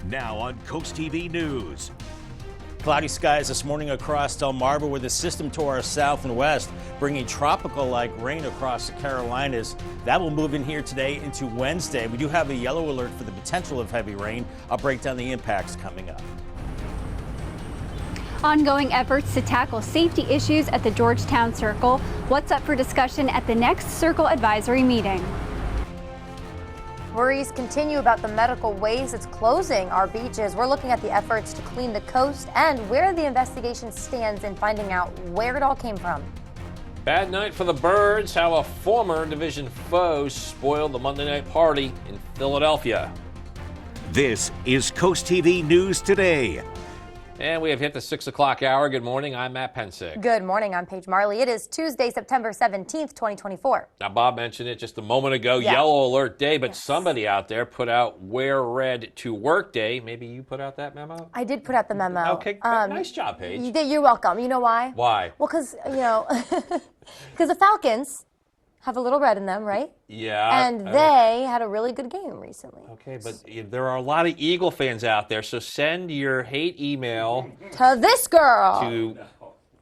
Now on CoastTV News. Cloudy skies this morning across Delmarva with a system to our south and west, bringing tropical-like rain across the Carolinas. That will move in here today into Wednesday. We do have a yellow alert for the potential of heavy rain. I'll break down the impacts coming up. Ongoing efforts to tackle safety issues at the Georgetown Circle. What's up for discussion at the next Circle Advisory meeting? Worries continue about the medical waste it's closing our beaches. We're looking at the efforts to clean the coast and where the investigation stands in finding out where it all came from. Bad night for the Birds, how a former division foe spoiled the Monday night party in Philadelphia. This is CoastTV News Today. And we have hit the 6 o'clock hour. Good morning, I'm Matt Pensick. Good morning, I'm Paige Marley. It is Tuesday, September 17th, 2024. Now, Bob mentioned it just a moment ago, Yeah. Yellow Alert Day, but somebody out there put out Wear Red to Work Day. Maybe you put out that memo? I did put out the memo. Okay, nice job, Paige. You did, you're welcome. You know why? Why? Well, because, because the Falcons have a little red in them, right? Yeah. And they had a really good game recently. Okay, but there are a lot of Eagle fans out there, so send your hate email To this girl. to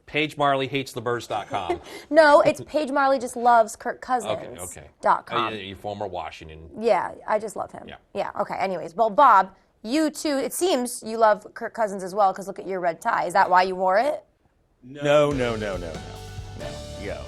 PaigeMarleyHatesTheBirds.com. No, it's Paige Marley just loves Kirk Cousins. Okay. .com. Your former Washington. Yeah, I just love him. Yeah. Okay, anyways. Well, Bob, you too, it seems you love Kirk Cousins as well, because look at your red tie. Is that why you wore it? No.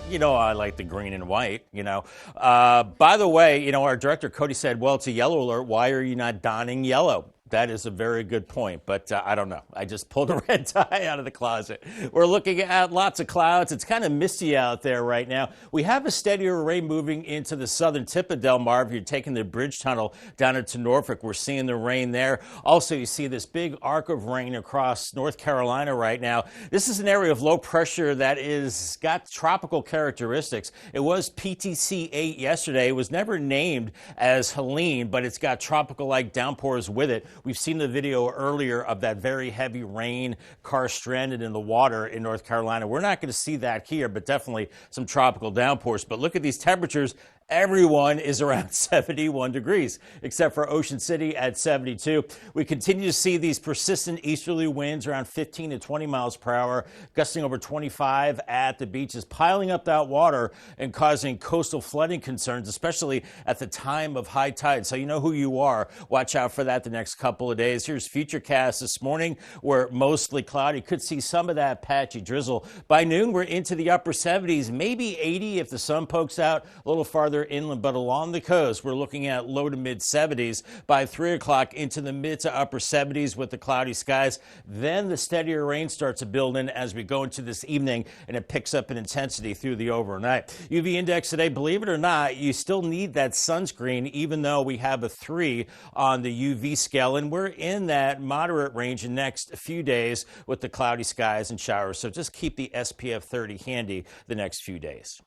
You know I like the green and white, By the way, our director, Cody, said, well, it's a yellow alert. Why are you not donning yellow? That is a very good point, but I don't know. I just pulled a red tie out of the closet. We're looking at lots of clouds. It's kind of misty out there right now. We have a steadier array moving into the southern tip of Delmarva. You're taking the bridge tunnel down into Norfolk. We're seeing the rain there. Also, you see this big arc of rain across North Carolina right now. This is an area of low pressure that is got tropical characteristics. It was PTC 8 yesterday. It was never named as Helene, but it's got tropical-like downpours with it. We've seen the video earlier of that very heavy rain, car stranded in the water in North Carolina. We're not going to see that here, but definitely some tropical downpours. But look at these temperatures. Everyone is around 71 degrees, except for Ocean City at 72. We continue to see these persistent easterly winds around 15 to 20 miles per hour, gusting over 25 at the beaches, piling up that water and causing coastal flooding concerns, especially at the time of high tide. So you know who you are. Watch out for that the next couple of days. Here's Futurecast this morning, where mostly cloudy. Could see some of that patchy drizzle. By noon, we're into the upper 70s, maybe 80 if the sun pokes out a little farther inland, but along the coast, we're looking at low to mid 70s. By 3 o'clock, into the mid to upper 70s with the cloudy skies. Then the steadier rain starts to build in as we go into this evening, and it picks up in intensity through the overnight. UV index today, believe it or not, you still need that sunscreen, even though we have a 3 on the UV scale, and we're in that moderate range the next few days with the cloudy skies and showers. So just keep the SPF 30 handy the next few days.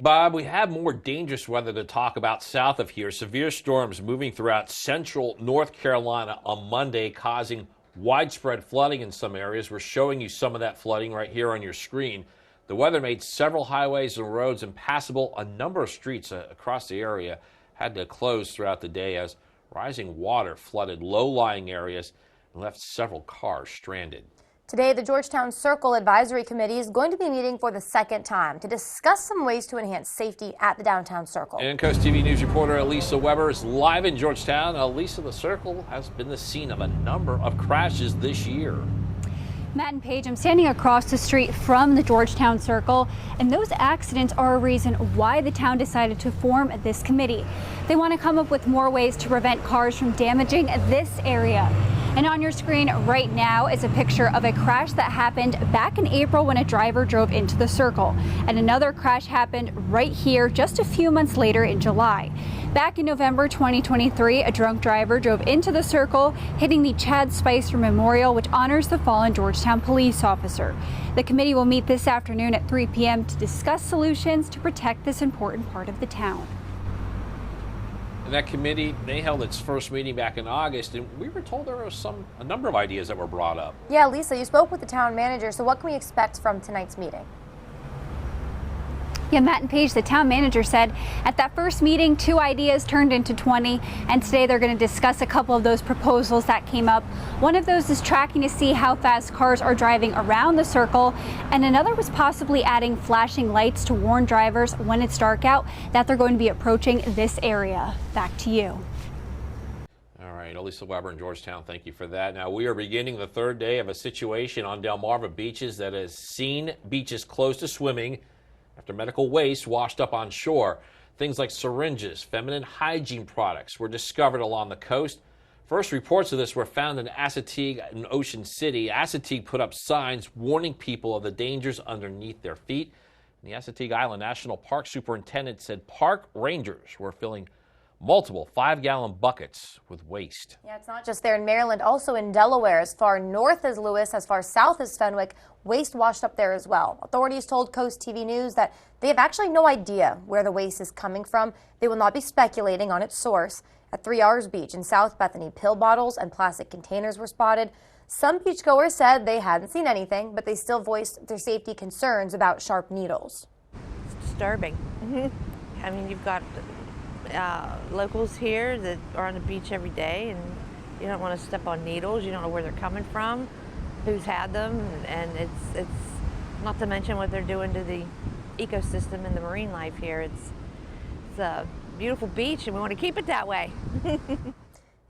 Bob, we have more dangerous weather to talk about south of here. Severe storms moving throughout central North Carolina on Monday, causing widespread flooding in some areas. We're showing you some of that flooding right here on your screen. The weather made several highways and roads impassable. A number of streets across the area had to close throughout the day as rising water flooded low-lying areas and left several cars stranded. Today, the Georgetown Circle Advisory Committee is going to be meeting for the second time to discuss some ways to enhance safety at the downtown Circle. And CoastTV News reporter Elisa Weber is live in Georgetown. Elisa, the Circle has been the scene of a number of crashes this year. Matt and Paige, I'm standing across the street from the Georgetown Circle, and those accidents are a reason why the town decided to form this committee. They want to come up with more ways to prevent cars from damaging this area. And on your screen right now is a picture of a crash that happened back in April when a driver drove into the Circle. And another crash happened right here just a few months later in July. Back in November 2023, a drunk driver drove into the Circle, hitting the Chad Spicer Memorial, which honors the fallen Georgetown police officer. The committee will meet this afternoon at 3 p.m. to discuss solutions to protect this important part of the town. And that committee, they held its first meeting back in August, and we were told there were a number of ideas that were brought up. Yeah, Lisa, you spoke with the town manager, so what can we expect from tonight's meeting? Yeah, Matt and Paige, the town manager, said at that first meeting, 2 ideas turned into 20, and today they're going to discuss a couple of those proposals that came up. One of those is tracking to see how fast cars are driving around the circle, and another was possibly adding flashing lights to warn drivers when it's dark out that they're going to be approaching this area. Back to you. All right, Elisa Weber in Georgetown, thank you for that. Now, we are beginning the third day of a situation on Delmarva beaches that has seen beaches closed to swimming after medical waste washed up on shore. Things like syringes, feminine hygiene products were discovered along the coast. First reports of this were found in Assateague in Ocean City. Assateague put up signs warning people of the dangers underneath their feet. The Assateague Island National Park Superintendent said park rangers were filling multiple 5-gallon buckets with waste. Yeah, it's not just there in Maryland, also in Delaware, as far north as Lewis, as far south as Fenwick, waste washed up there as well. Authorities told CoastTV News that they have actually no idea where the waste is coming from. They will not be speculating on its source. At 3 R's Beach in South Bethany, pill bottles and plastic containers were spotted. Some beachgoers said they hadn't seen anything, but they still voiced their safety concerns about sharp needles. It's disturbing. I mean, you've got locals here that are on the beach every day, and you don't want to step on needles. You don't know where they're coming from, who's had them, and it's not to mention what they're doing to the ecosystem and the marine life here. It's a beautiful beach, and we want to keep it that way.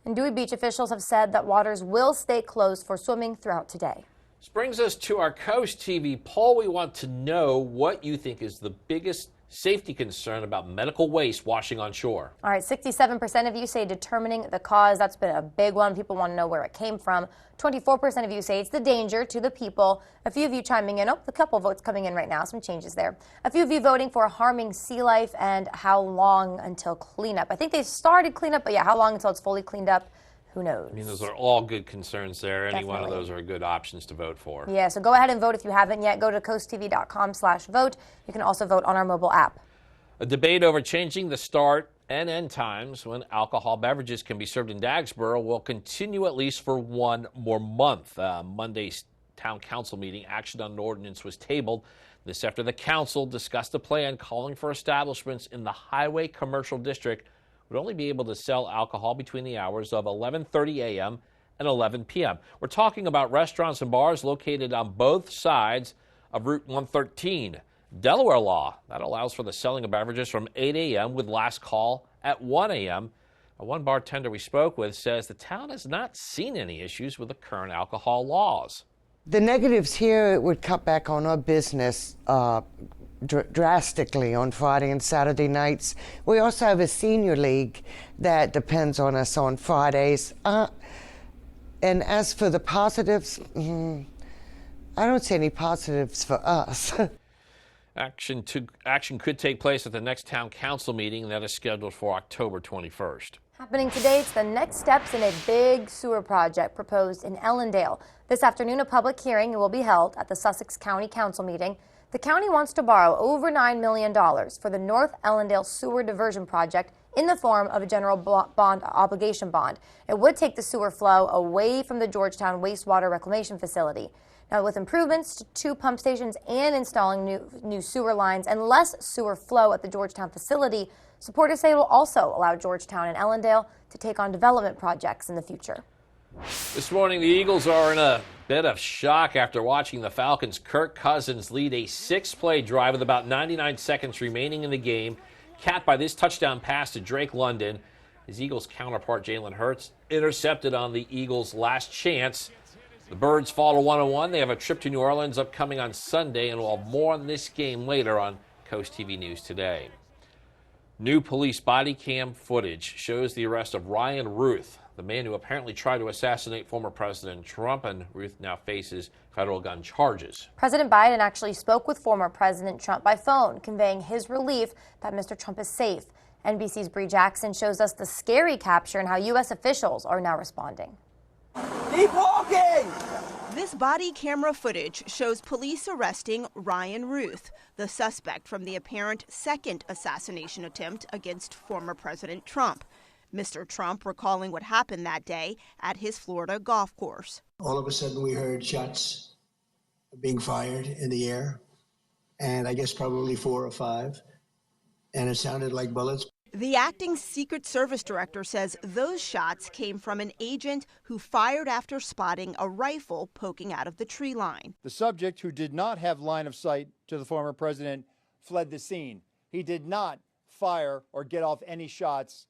And Dewey Beach officials have said that waters will stay closed for swimming throughout today. This brings us to our Coast TV poll. We want to know what you think is the biggest safety concern about medical waste washing on shore. All right, 67% of you say determining the cause. That's been a big one. People want to know where it came from. 24% of you say it's the danger to the people. A few of you chiming in. Oh, a couple votes coming in right now. Some changes there. A few of you voting for harming sea life and how long until cleanup. I think they've started cleanup, but yeah, how long until it's fully cleaned up? Who knows? I mean, those are all good concerns there. Any Definitely. one of those are good options to vote for. Yeah, so go ahead and vote if you haven't yet. Go to coasttv.com/vote. You can also vote on our mobile app. A debate over changing the start and end times when alcohol beverages can be served in Dagsboro will continue at least for one more month. Monday's town council meeting, action on an ordinance was tabled. This after the council discussed a plan calling for establishments in the highway commercial district would only be able to sell alcohol between the hours of 11:30 a.m. and 11 p.m. We're talking about restaurants and bars located on both sides of Route 113. Delaware law, that allows for the selling of beverages from 8 a.m. with last call at 1 a.m. One bartender we spoke with says the town has not seen any issues with the current alcohol laws. The negatives here, it would cut back on our business drastically on Friday and Saturday nights. We also have a senior league that depends on us on Fridays. And as for the positives, I don't see any positives for us. Action could take place at the next town council meeting that is scheduled for October 21st. Happening today, it's the next steps in a big sewer project proposed in Ellendale. This afternoon, a public hearing will be held at the Sussex County Council meeting. The county wants to borrow over $9 million for the North Ellendale Sewer Diversion Project in the form of a general bond obligation bond. It would take the sewer flow away from the Georgetown wastewater reclamation facility. Now, with improvements to 2 pump stations and installing new sewer lines and less sewer flow at the Georgetown facility, supporters say it will also allow Georgetown and Ellendale to take on development projects in the future. This morning, the Eagles are in a bit of shock after watching the Falcons' Kirk Cousins lead a 6-play drive with about 99 seconds remaining in the game, capped by this touchdown pass to Drake London. His Eagles counterpart, Jalen Hurts, intercepted on the Eagles' last chance. The Birds fall to 1-1. They have a trip to New Orleans upcoming on Sunday, and we'll have more on this game later on Coast TV News Today. New police body cam footage shows the arrest of Ryan Ruth, the man who apparently tried to assassinate former President Trump, and Ruth now faces federal gun charges. President Biden actually spoke with former President Trump by phone, conveying his relief that Mr. Trump is safe. NBC's Bree Jackson shows us the scary capture and how U.S. officials are now responding. Keep walking! This body camera footage shows police arresting Ryan Ruth, the suspect from the apparent second assassination attempt against former President Trump. Mr. Trump recalling what happened that day at his Florida golf course. All of a sudden we heard shots being fired in the air, and I guess probably 4 or 5, and it sounded like bullets. The acting Secret Service director says those shots came from an agent who fired after spotting a rifle poking out of the tree line. The subject, who did not have line of sight to the former president, fled the scene. He did not fire or get off any shots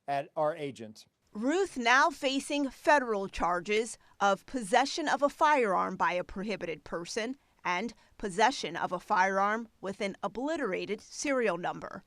at our agent. Ruth now facing federal charges of possession of a firearm by a prohibited person and possession of a firearm with an obliterated serial number.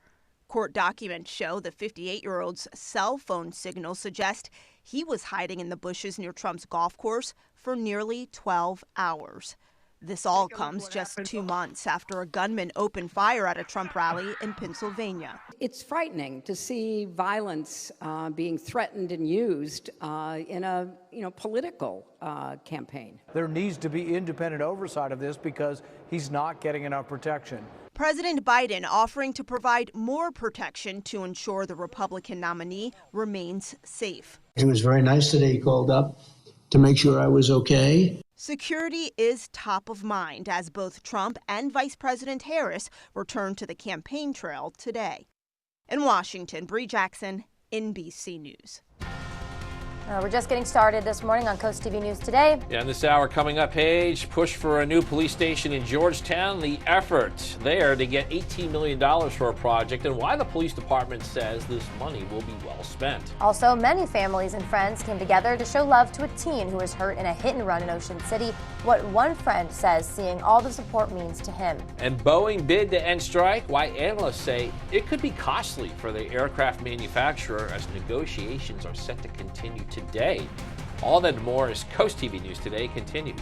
Court documents show the 58-year-old's cell phone signals suggest he was hiding in the bushes near Trump's golf course for nearly 12 hours. This all comes just 2 months after a gunman opened fire at a Trump rally in Pennsylvania. It's frightening to see violence being threatened and used in a political campaign. There needs to be independent oversight of this because he's not getting enough protection. President Biden offering to provide more protection to ensure the Republican nominee remains safe. He was very nice today. He called up to make sure I was okay. Security is top of mind as both Trump and Vice President Harris return to the campaign trail today. In Washington, Bree Jackson, NBC News. We're just getting started this morning on Coast TV News Today. Yeah, in this hour coming up, Paige, push for a new police station in Georgetown, the effort there to get $18 million for a project, and why the police department says this money will be well spent. Also, many families and friends came together to show love to a teen who was hurt in a hit and run in Ocean City. What one friend says seeing all the support means to him. And Boeing bid to end strike, why analysts say it could be costly for the aircraft manufacturer as negotiations are set to continue today. All that and more as Coast TV News Today continues.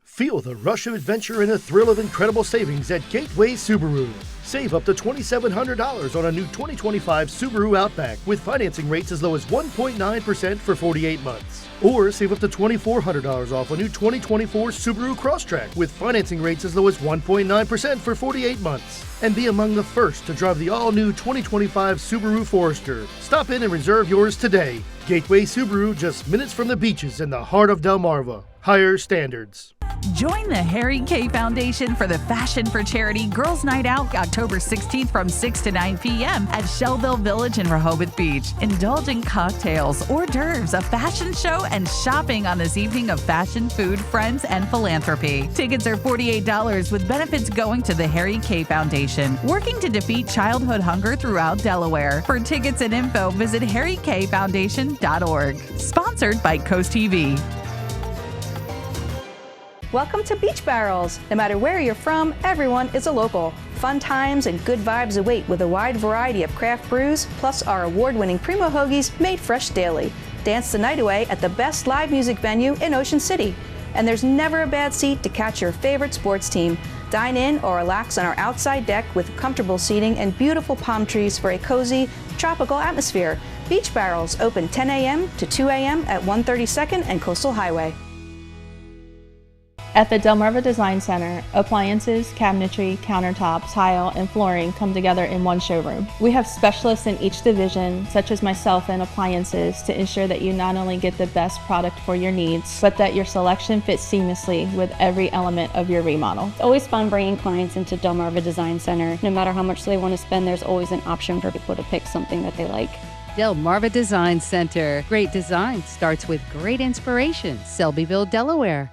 Feel the rush of adventure and the thrill of incredible savings at Gateway Subaru. Save up to $2,700 on a new 2025 Subaru Outback with financing rates as low as 1.9% for 48 months. Or save up to $2,400 off a new 2024 Subaru Crosstrek with financing rates as low as 1.9% for 48 months. And be among the first to drive the all-new 2025 Subaru Forester. Stop in and reserve yours today. Gateway Subaru, just minutes from the beaches in the heart of Delmarva. Higher standards. Join the Harry K Foundation for the Fashion for Charity Girls Night Out October 16th from 6 to 9 p.m. at Shellville Village in Rehoboth Beach. Indulge in cocktails, hors d'oeuvres, a fashion show, and shopping on this evening of fashion, food, friends, and philanthropy. Tickets are $48 with benefits going to the Harry K Foundation, working to defeat childhood hunger throughout Delaware. For tickets and info, visit harrykfoundation.org. Sponsored by Coast TV. Welcome to Beach Barrels. No matter where you're from, everyone is a local. Fun times and good vibes await with a wide variety of craft brews, plus our award-winning Primo Hoagies made fresh daily. Dance the night away at the best live music venue in Ocean City. And there's never a bad seat to catch your favorite sports team. Dine in or relax on our outside deck with comfortable seating and beautiful palm trees for a cozy, tropical atmosphere. Beach Barrels open 10 a.m. to 2 a.m. at 132nd and Coastal Highway. At the Delmarva Design Center, appliances, cabinetry, countertops, tile, and flooring come together in one showroom. We have specialists in each division, such as myself in appliances, to ensure that you not only get the best product for your needs, but that your selection fits seamlessly with every element of your remodel. It's always fun bringing clients into Delmarva Design Center. No matter how much they want to spend, there's always an option for people to pick something that they like. Delmarva Design Center. Great design starts with great inspiration. Selbyville, Delaware.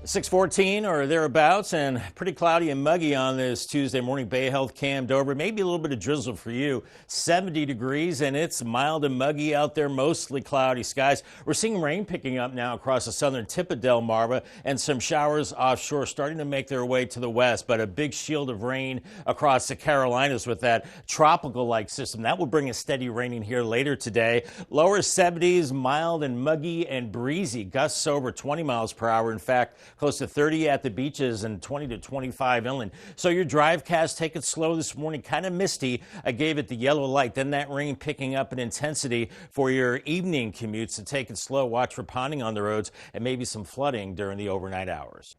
6:14 or thereabouts, and pretty cloudy and muggy on this Tuesday morning. Bay Health Cam Dover, maybe a little bit of drizzle for you. 70 degrees, and it's mild and muggy out there, mostly cloudy skies. We're seeing rain picking up now across the southern tip of Delmarva, and some showers offshore starting to make their way to the west, but a big shield of rain across the Carolinas with that tropical-like system. That will bring a steady raining here later today. Lower 70s, mild and muggy and breezy. Gusts over 20 miles per hour. In fact, close to 30 at the beaches and 20 to 25 inland. So your drive cast, take it slow this morning, kind of misty. I gave it the yellow light. Then that rain picking up in intensity for your evening commutes. So take it slow. Watch for ponding on the roads and maybe some flooding during the overnight hours.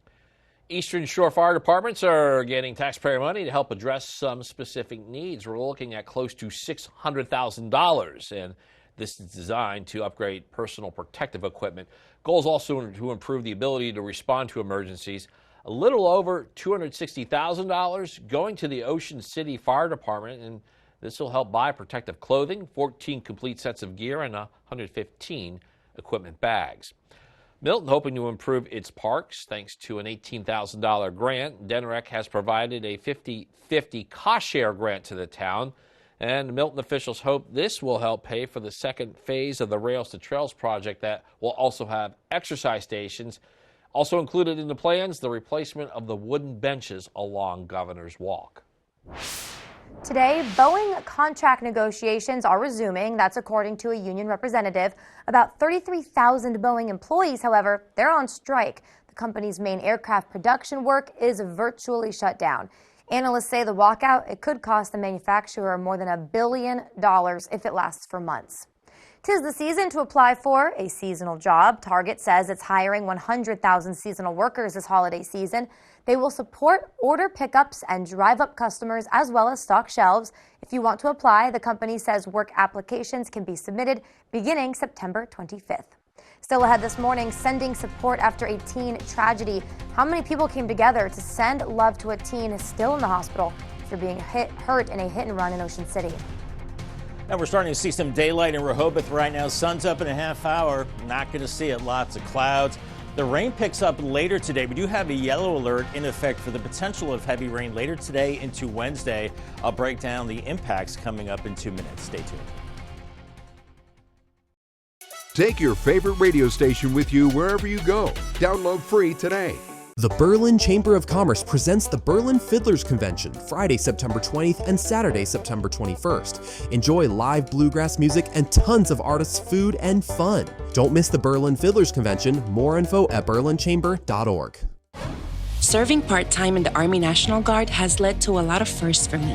Eastern Shore Fire Departments are getting taxpayer money to help address some specific needs. We're looking at close to $600,000, and This is designed to upgrade personal protective equipment. Goal is also to improve the ability to respond to emergencies. A little over $260,000 going to the Ocean City Fire Department, and this will help buy protective clothing, 14 complete sets of gear, and 115 equipment bags. Milton hoping to improve its parks thanks to an $18,000 grant. DENREC has provided a 50-50 cost share grant to the town, and Milton officials hope this will help pay for the second phase of the Rails to Trails project that will also have exercise stations. Also included in the plans, the replacement of the wooden benches along Governor's Walk. Today, Boeing contract negotiations are resuming. That's according to a union representative. About 33,000 Boeing employees, however, they're on strike. The company's main aircraft production work is virtually shut down. Analysts say the walkout, it could cost the manufacturer more than $1 billion if it lasts for months. 'Tis the season to apply for a seasonal job. Target says it's hiring 100,000 seasonal workers this holiday season. They will support order pickups and drive up customers as well as stock shelves. If you want to apply, the company says work applications can be submitted beginning September 25th. Still ahead this morning, sending support after a teen tragedy. How many people came together to send love to a teen still in the hospital after being hurt in a hit and run in Ocean City? And we're starting to see some daylight in Rehoboth right now. Sun's up in a half hour. Not going to see it. Lots of clouds. The rain picks up later today. We do have a yellow alert in effect for the potential of heavy rain later today into Wednesday. I'll break down the impacts coming up in 2 minutes. Stay tuned. Take your favorite radio station with you wherever you go. Download free today. The Berlin Chamber of Commerce presents the Berlin Fiddlers Convention, Friday, September 20th and Saturday, September 21st. Enjoy live bluegrass music and tons of artists, food, and fun. Don't miss the Berlin Fiddlers Convention. More info at berlinchamber.org. Serving part-time in the Army National Guard has led to a lot of firsts for me.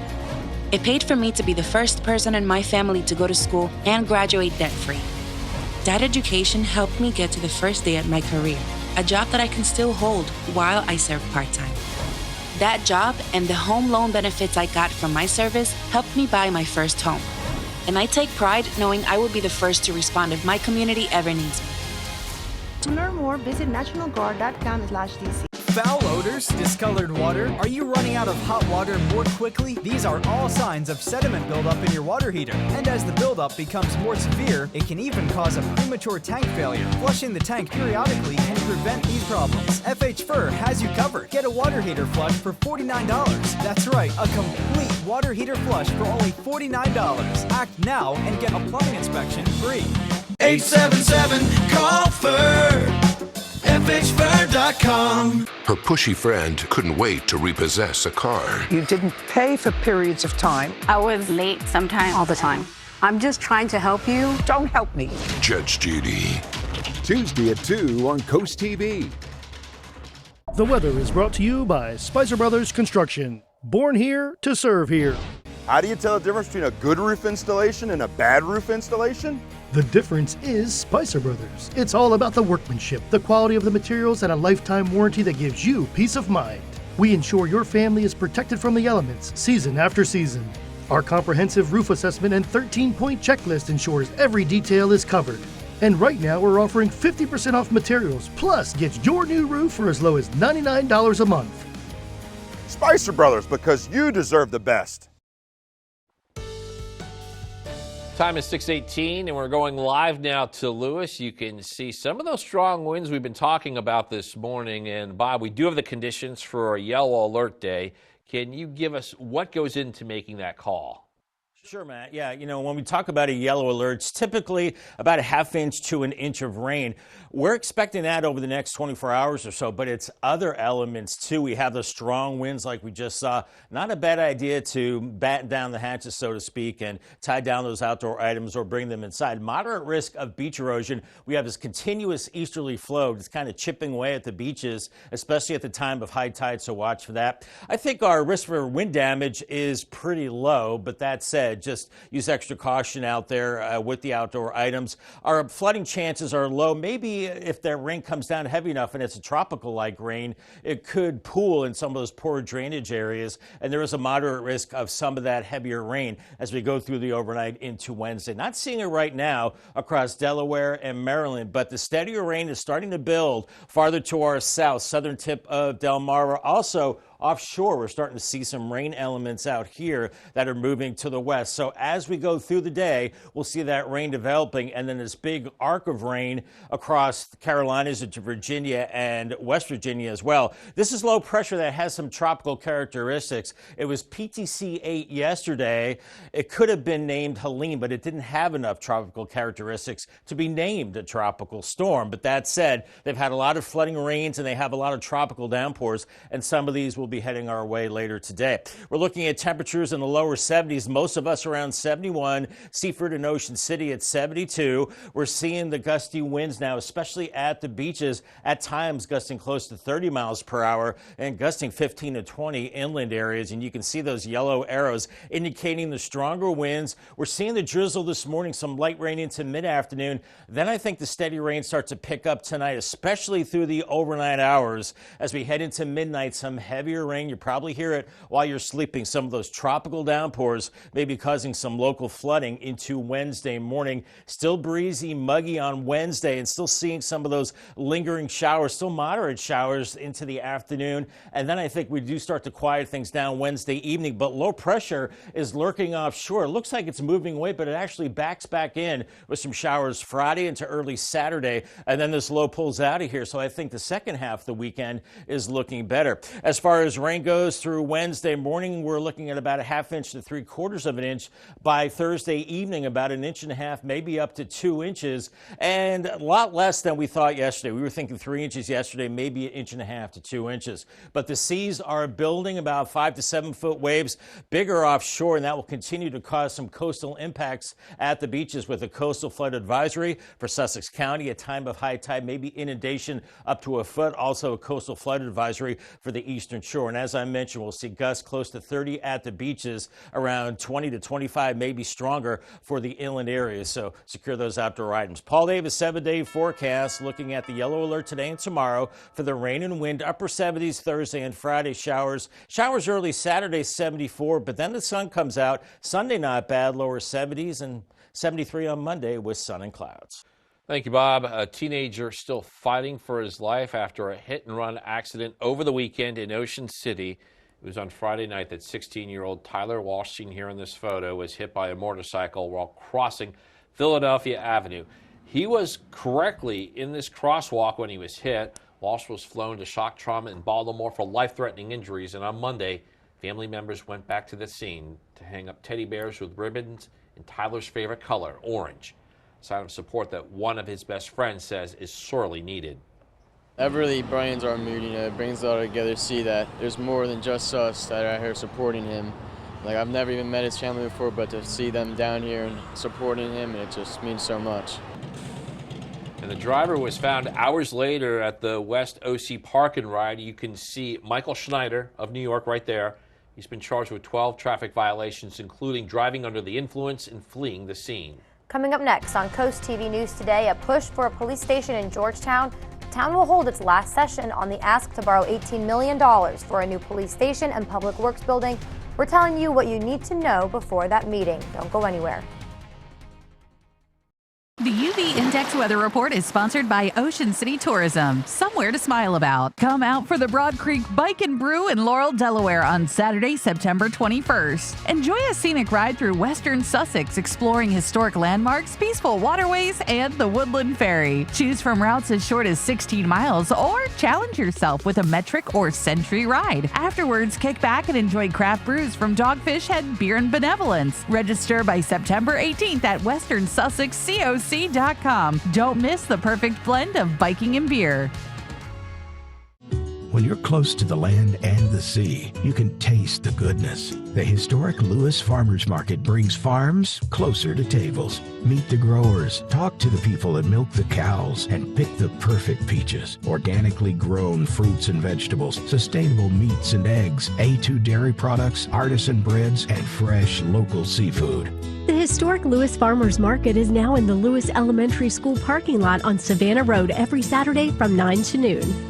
It paid for me to be the first person in my family to go to school and graduate debt-free. That education helped me get to the first day at my career, a job that I can still hold while I serve part-time. That job and the home loan benefits I got from my service helped me buy my first home. And I take pride knowing I will be the first to respond if my community ever needs me. To learn more, visit nationalguard.com/DC. Foul odors, discolored water. Are you running out of hot water more quickly? These are all signs of sediment buildup in your water heater. And as the buildup becomes more severe, it can even cause a premature tank failure. Flushing the tank periodically can prevent these problems. FH Fur has you covered. Get a water heater flush for $49. That's right, a complete water heater flush for only $49. Act now and get a plumbing inspection free. 877-CALL-FUR. FHFur.com. Her pushy friend couldn't wait to repossess a car. You didn't pay for periods of time. I was late sometimes. All the time. I'm just trying to help you. Don't help me. Judge Judy. Tuesday at 2 on CoastTV. The weather is brought to you by Spicer Brothers Construction. Born here to serve here. How do you tell the difference between a good roof installation and a bad roof installation? The difference is Spicer Brothers. It's all about the workmanship, the quality of the materials, and a lifetime warranty that gives you peace of mind. We ensure your family is protected from the elements season after season. Our comprehensive roof assessment and 13-point checklist ensures every detail is covered. And right now we're offering 50% off materials, plus get your new roof for as low as $99 a month. Spicer Brothers, because you deserve the best. Time is 6:18, and we're going live now to Lewis. You can see some of those strong winds we've been talking about this morning. And Bob, we do have the conditions for a yellow alert day. Can you give us what goes into making that call? Sure, Matt. Yeah, when we talk about a yellow alert, it's typically about a ½ inch to an inch of rain. We're expecting that over the next 24 hours or so, but it's other elements too. We have the strong winds like we just saw. Not a bad idea to batten down the hatches, so to speak, and tie down those outdoor items or bring them inside. Moderate risk of beach erosion. We have this continuous easterly flow. It's kind of chipping away at the beaches, especially at the time of high tide, so watch for that. I think our risk for wind damage is pretty low, but that said, ahead. Just use extra caution out there with the outdoor items. Our flooding chances are low. Maybe if that rain comes down heavy enough and it's a tropical-like rain, it could pool in some of those poor drainage areas, and there is a moderate risk of some of that heavier rain as we go through the overnight into Wednesday. Not seeing it right now across Delaware and Maryland, but the steadier rain is starting to build farther to our south, southern tip of Delmarva. Also, offshore, we're starting to see some rain elements out here that are moving to the west. So as we go through the day, we'll see that rain developing, and then this big arc of rain across the Carolinas into Virginia and West Virginia as well. This is low pressure that has some tropical characteristics. It was PTC 8 yesterday. It could have been named Helene, but it didn't have enough tropical characteristics to be named a tropical storm. But that said, they've had a lot of flooding rains and they have a lot of tropical downpours, and some of these will be heading our way later today. We're looking at temperatures in the lower 70s, most of us around 71, Seaford and Ocean City at 72. We're seeing the gusty winds now, especially at the beaches, at times gusting close to 30 miles per hour and gusting 15 to 20 inland areas. And you can see those yellow arrows indicating the stronger winds. We're seeing the drizzle this morning, some light rain into mid-afternoon. Then I think the steady rain starts to pick up tonight, especially through the overnight hours. As we head into midnight, some heavier rain. You probably hear it while you're sleeping. Some of those tropical downpours may be causing some local flooding into Wednesday morning. Still breezy, muggy on Wednesday, and still seeing some of those lingering showers, still moderate showers into the afternoon. And then I think we do start to quiet things down Wednesday evening, but low pressure is lurking offshore. It looks like it's moving away, but it actually backs back in with some showers Friday into early Saturday, and then this low pulls out of here. So I think the second half of the weekend is looking better. As far as rain goes through Wednesday morning, we're looking at about a ½ inch to 3/4 of an inch. By Thursday evening, about 1.5 inches, maybe up to 2 inches, and a lot less than we thought yesterday. We were thinking 3 inches yesterday, maybe 1.5 inches to 2 inches. But the seas are building, about 5 to 7 foot waves, bigger offshore, and that will continue to cause some coastal impacts at the beaches with a coastal flood advisory for Sussex County, a time of high tide, maybe inundation up to a foot, also a coastal flood advisory for the eastern shore. And as I mentioned, we'll see gusts close to 30 at the beaches, around 20 to 25, maybe stronger for the inland areas. So secure those outdoor items. Paul Davis, 7-day forecast, looking at the yellow alert today and tomorrow for the rain and wind. Upper 70s Thursday and Friday, showers early Saturday, 74, but then the sun comes out. Sunday not bad, lower 70s, and 73 on Monday with sun and clouds. Thank you, Bob. A teenager still fighting for his life after a hit-and-run accident over the weekend in Ocean City. It was on Friday night that 16-year-old Tyler Walsh, seen here in this photo, was hit by a motorcycle while crossing Philadelphia Avenue. He was correctly in this crosswalk when he was hit. Walsh was flown to shock trauma in Baltimore for life-threatening injuries, and on Monday, family members went back to the scene to hang up teddy bears with ribbons in Tyler's favorite color, orange. A sign of support that one of his best friends says is sorely needed. That really brightens our mood, it brings it all together, see that there's more than just us that are out here supporting him. Like, I've never even met his family before, but to see them down here and supporting him, it just means so much. And the driver was found hours later at the West OC Park and Ride. You can see Michael Schneider of New York right there. He's been charged with 12 traffic violations, including driving under the influence and fleeing the scene. Coming up next on Coast TV News Today, a push for a police station in Georgetown. The town will hold its last session on the ask to borrow $18 million for a new police station and public works building. We're telling you what you need to know before that meeting. Don't go anywhere. The UV Index Weather Report is sponsored by Ocean City Tourism, somewhere to smile about. Come out for the Broad Creek Bike and Brew in Laurel, Delaware on Saturday, September 21st. Enjoy a scenic ride through Western Sussex, exploring historic landmarks, peaceful waterways, and the Woodland Ferry. Choose from routes as short as 16 miles or challenge yourself with a metric or century ride. Afterwards, kick back and enjoy craft brews from Dogfish Head Beer and Benevolence. Register by September 18th at westernsussexcoc.com. Don't miss the perfect blend of biking and beer. When you're close to the land and the sea, you can taste the goodness. The historic Lewis Farmers Market brings farms closer to tables. Meet the growers, talk to the people that milk the cows, and pick the perfect peaches. Organically grown fruits and vegetables, sustainable meats and eggs, A2 dairy products, artisan breads, and fresh local seafood. The historic Lewis Farmers Market is now in the Lewis Elementary School parking lot on Savannah Road every Saturday from 9 to noon.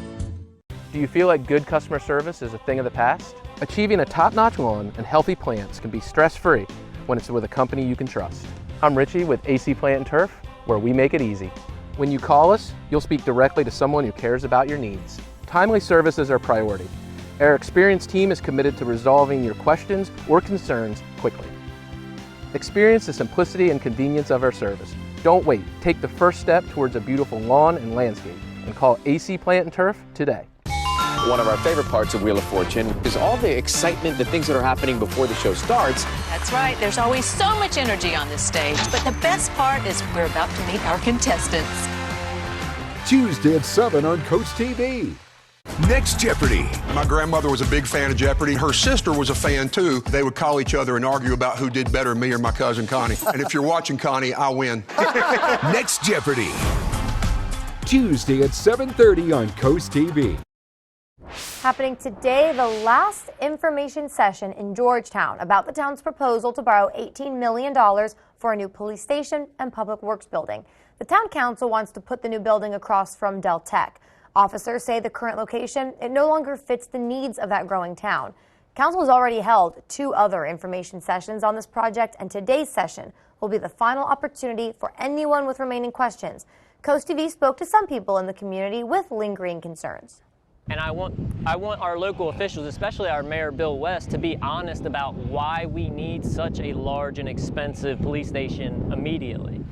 Do you feel like good customer service is a thing of the past? Achieving a top-notch lawn and healthy plants can be stress-free when it's with a company you can trust. I'm Richie with AC Plant and Turf, where we make it easy. When you call us, you'll speak directly to someone who cares about your needs. Timely service is our priority. Our experienced team is committed to resolving your questions or concerns quickly. Experience the simplicity and convenience of our service. Don't wait. Take the first step towards a beautiful lawn and landscape and call AC Plant and Turf today. One of our favorite parts of Wheel of Fortune is all the excitement, the things that are happening before the show starts. That's right. There's always so much energy on this stage. But the best part is we're about to meet our contestants. Tuesday at 7 on CoastTV. Next Jeopardy! My grandmother was a big fan of Jeopardy. Her sister was a fan too. They would call each other and argue about who did better, me or my cousin Connie. And if you're watching Connie, I win. Next Jeopardy! Tuesday at 7:30 on CoastTV. Happening today, the last information session in Georgetown about the town's proposal to borrow $18 million for a new police station and public works building. The town council wants to put the new building across from Del Tech. Officers say the current location, it no longer fits the needs of that growing town. Council has already held 2 other information sessions on this project, and today's session will be the final opportunity for anyone with remaining questions. CoastTV spoke to some people in the community with lingering concerns. And I want our local officials, especially our Mayor Bill West, to be honest about why we need such a large and expensive police station immediately.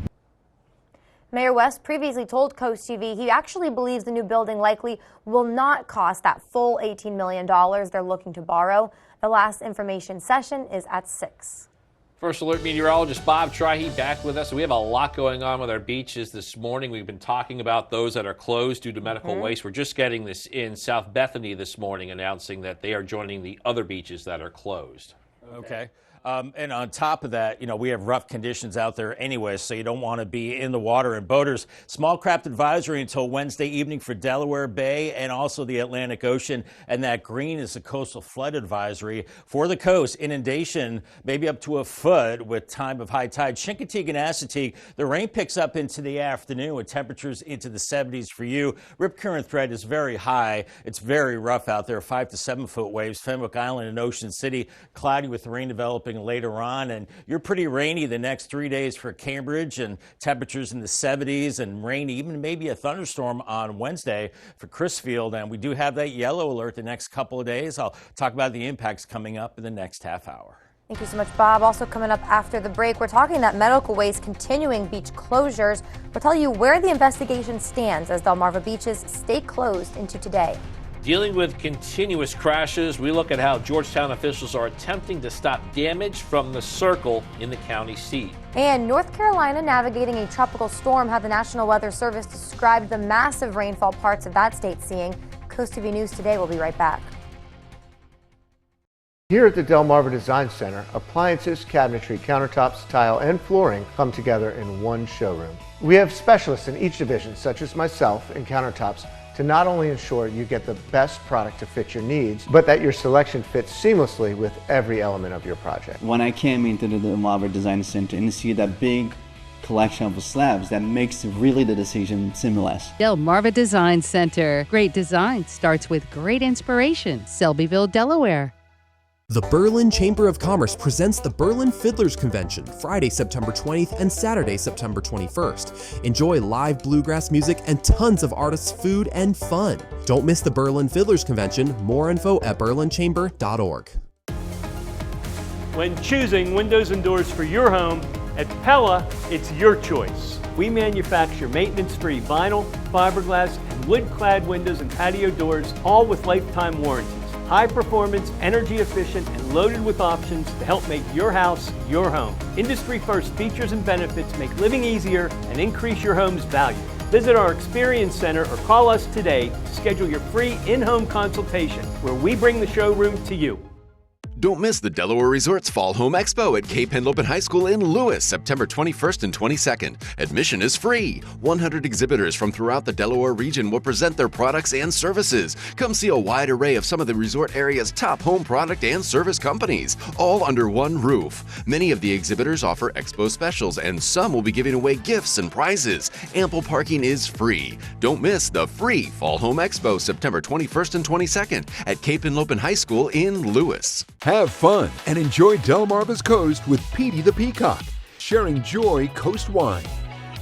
Mayor West previously told CoastTV he actually believes the new building likely will not cost that full $18 million they're looking to borrow. The last information session is at 6. First Alert meteorologist Bob Trihey back with us. We have a lot going on with our beaches this morning. We've been talking about those that are closed due to medical waste. We're just getting this in. South Bethany this morning announcing that they are joining the other beaches that are closed. Okay. And on top of that, we have rough conditions out there anyway, so you don't want to be in the water. And boaters, small craft advisory until Wednesday evening for Delaware Bay and also the Atlantic Ocean. And that green is a coastal flood advisory for the coast. Inundation maybe up to a foot with time of high tide. Chincoteague and Assateague, the rain picks up into the afternoon with temperatures into the 70s for you. Rip current threat is very high. It's very rough out there, 5 to 7 foot waves. Fenwick Island and Ocean City, cloudy with rain developing later on, and you're pretty rainy the next 3 days for Cambridge, and temperatures in the 70s and rain, even maybe a thunderstorm on Wednesday for Crisfield. And we do have that yellow alert the next couple of days. I'll talk about the impacts coming up in the next half hour. Thank you so much, Bob. Also coming up after the break, we're talking that medical waste continuing beach closures. We'll tell you where the investigation stands as Delmarva beaches stay closed into today. Dealing with continuous crashes, we look at how Georgetown officials are attempting to stop damage from the circle in the county seat. And North Carolina navigating a tropical storm, how the National Weather Service described the massive rainfall parts of that state seeing. CoastTV News Today will be right back. Here at the Delmarva Design Center, appliances, cabinetry, countertops, tile, and flooring come together in one showroom. We have specialists in each division, such as myself in countertops, to not only ensure you get the best product to fit your needs, but that your selection fits seamlessly with every element of your project. When I came into the Delmarva Design Center and see that big collection of slabs, that makes really the decision seamless. Delmarva Design Center. Great design starts with great inspiration. Selbyville, Delaware. The Berlin Chamber of Commerce presents the Berlin Fiddlers Convention, Friday, September 20th and Saturday, September 21st. Enjoy live bluegrass music and tons of artists, food, and fun. Don't miss the Berlin Fiddlers Convention. More info at berlinchamber.org. When choosing windows and doors for your home, at Pella, it's your choice. We manufacture maintenance-free vinyl, fiberglass, and wood-clad windows and patio doors, all with lifetime warranties. High performance, energy efficient, and loaded with options to help make your house your home. Industry first features and benefits make living easier and increase your home's value. Visit our Experience Center or call us today to schedule your free in-home consultation where we bring the showroom to you. Don't miss the Delaware Resorts Fall Home Expo at Cape Henlopen High School in Lewis, September 21st and 22nd. Admission is free. 100 exhibitors from throughout the Delaware region will present their products and services. Come see a wide array of some of the resort area's top home product and service companies, all under one roof. Many of the exhibitors offer expo specials, and some will be giving away gifts and prizes. Ample parking is free. Don't miss the free Fall Home Expo, September 21st and 22nd at Cape Henlopen High School in Lewis. Have fun and enjoy Delmarva's Coast with Petey the Peacock, sharing joy coast wine.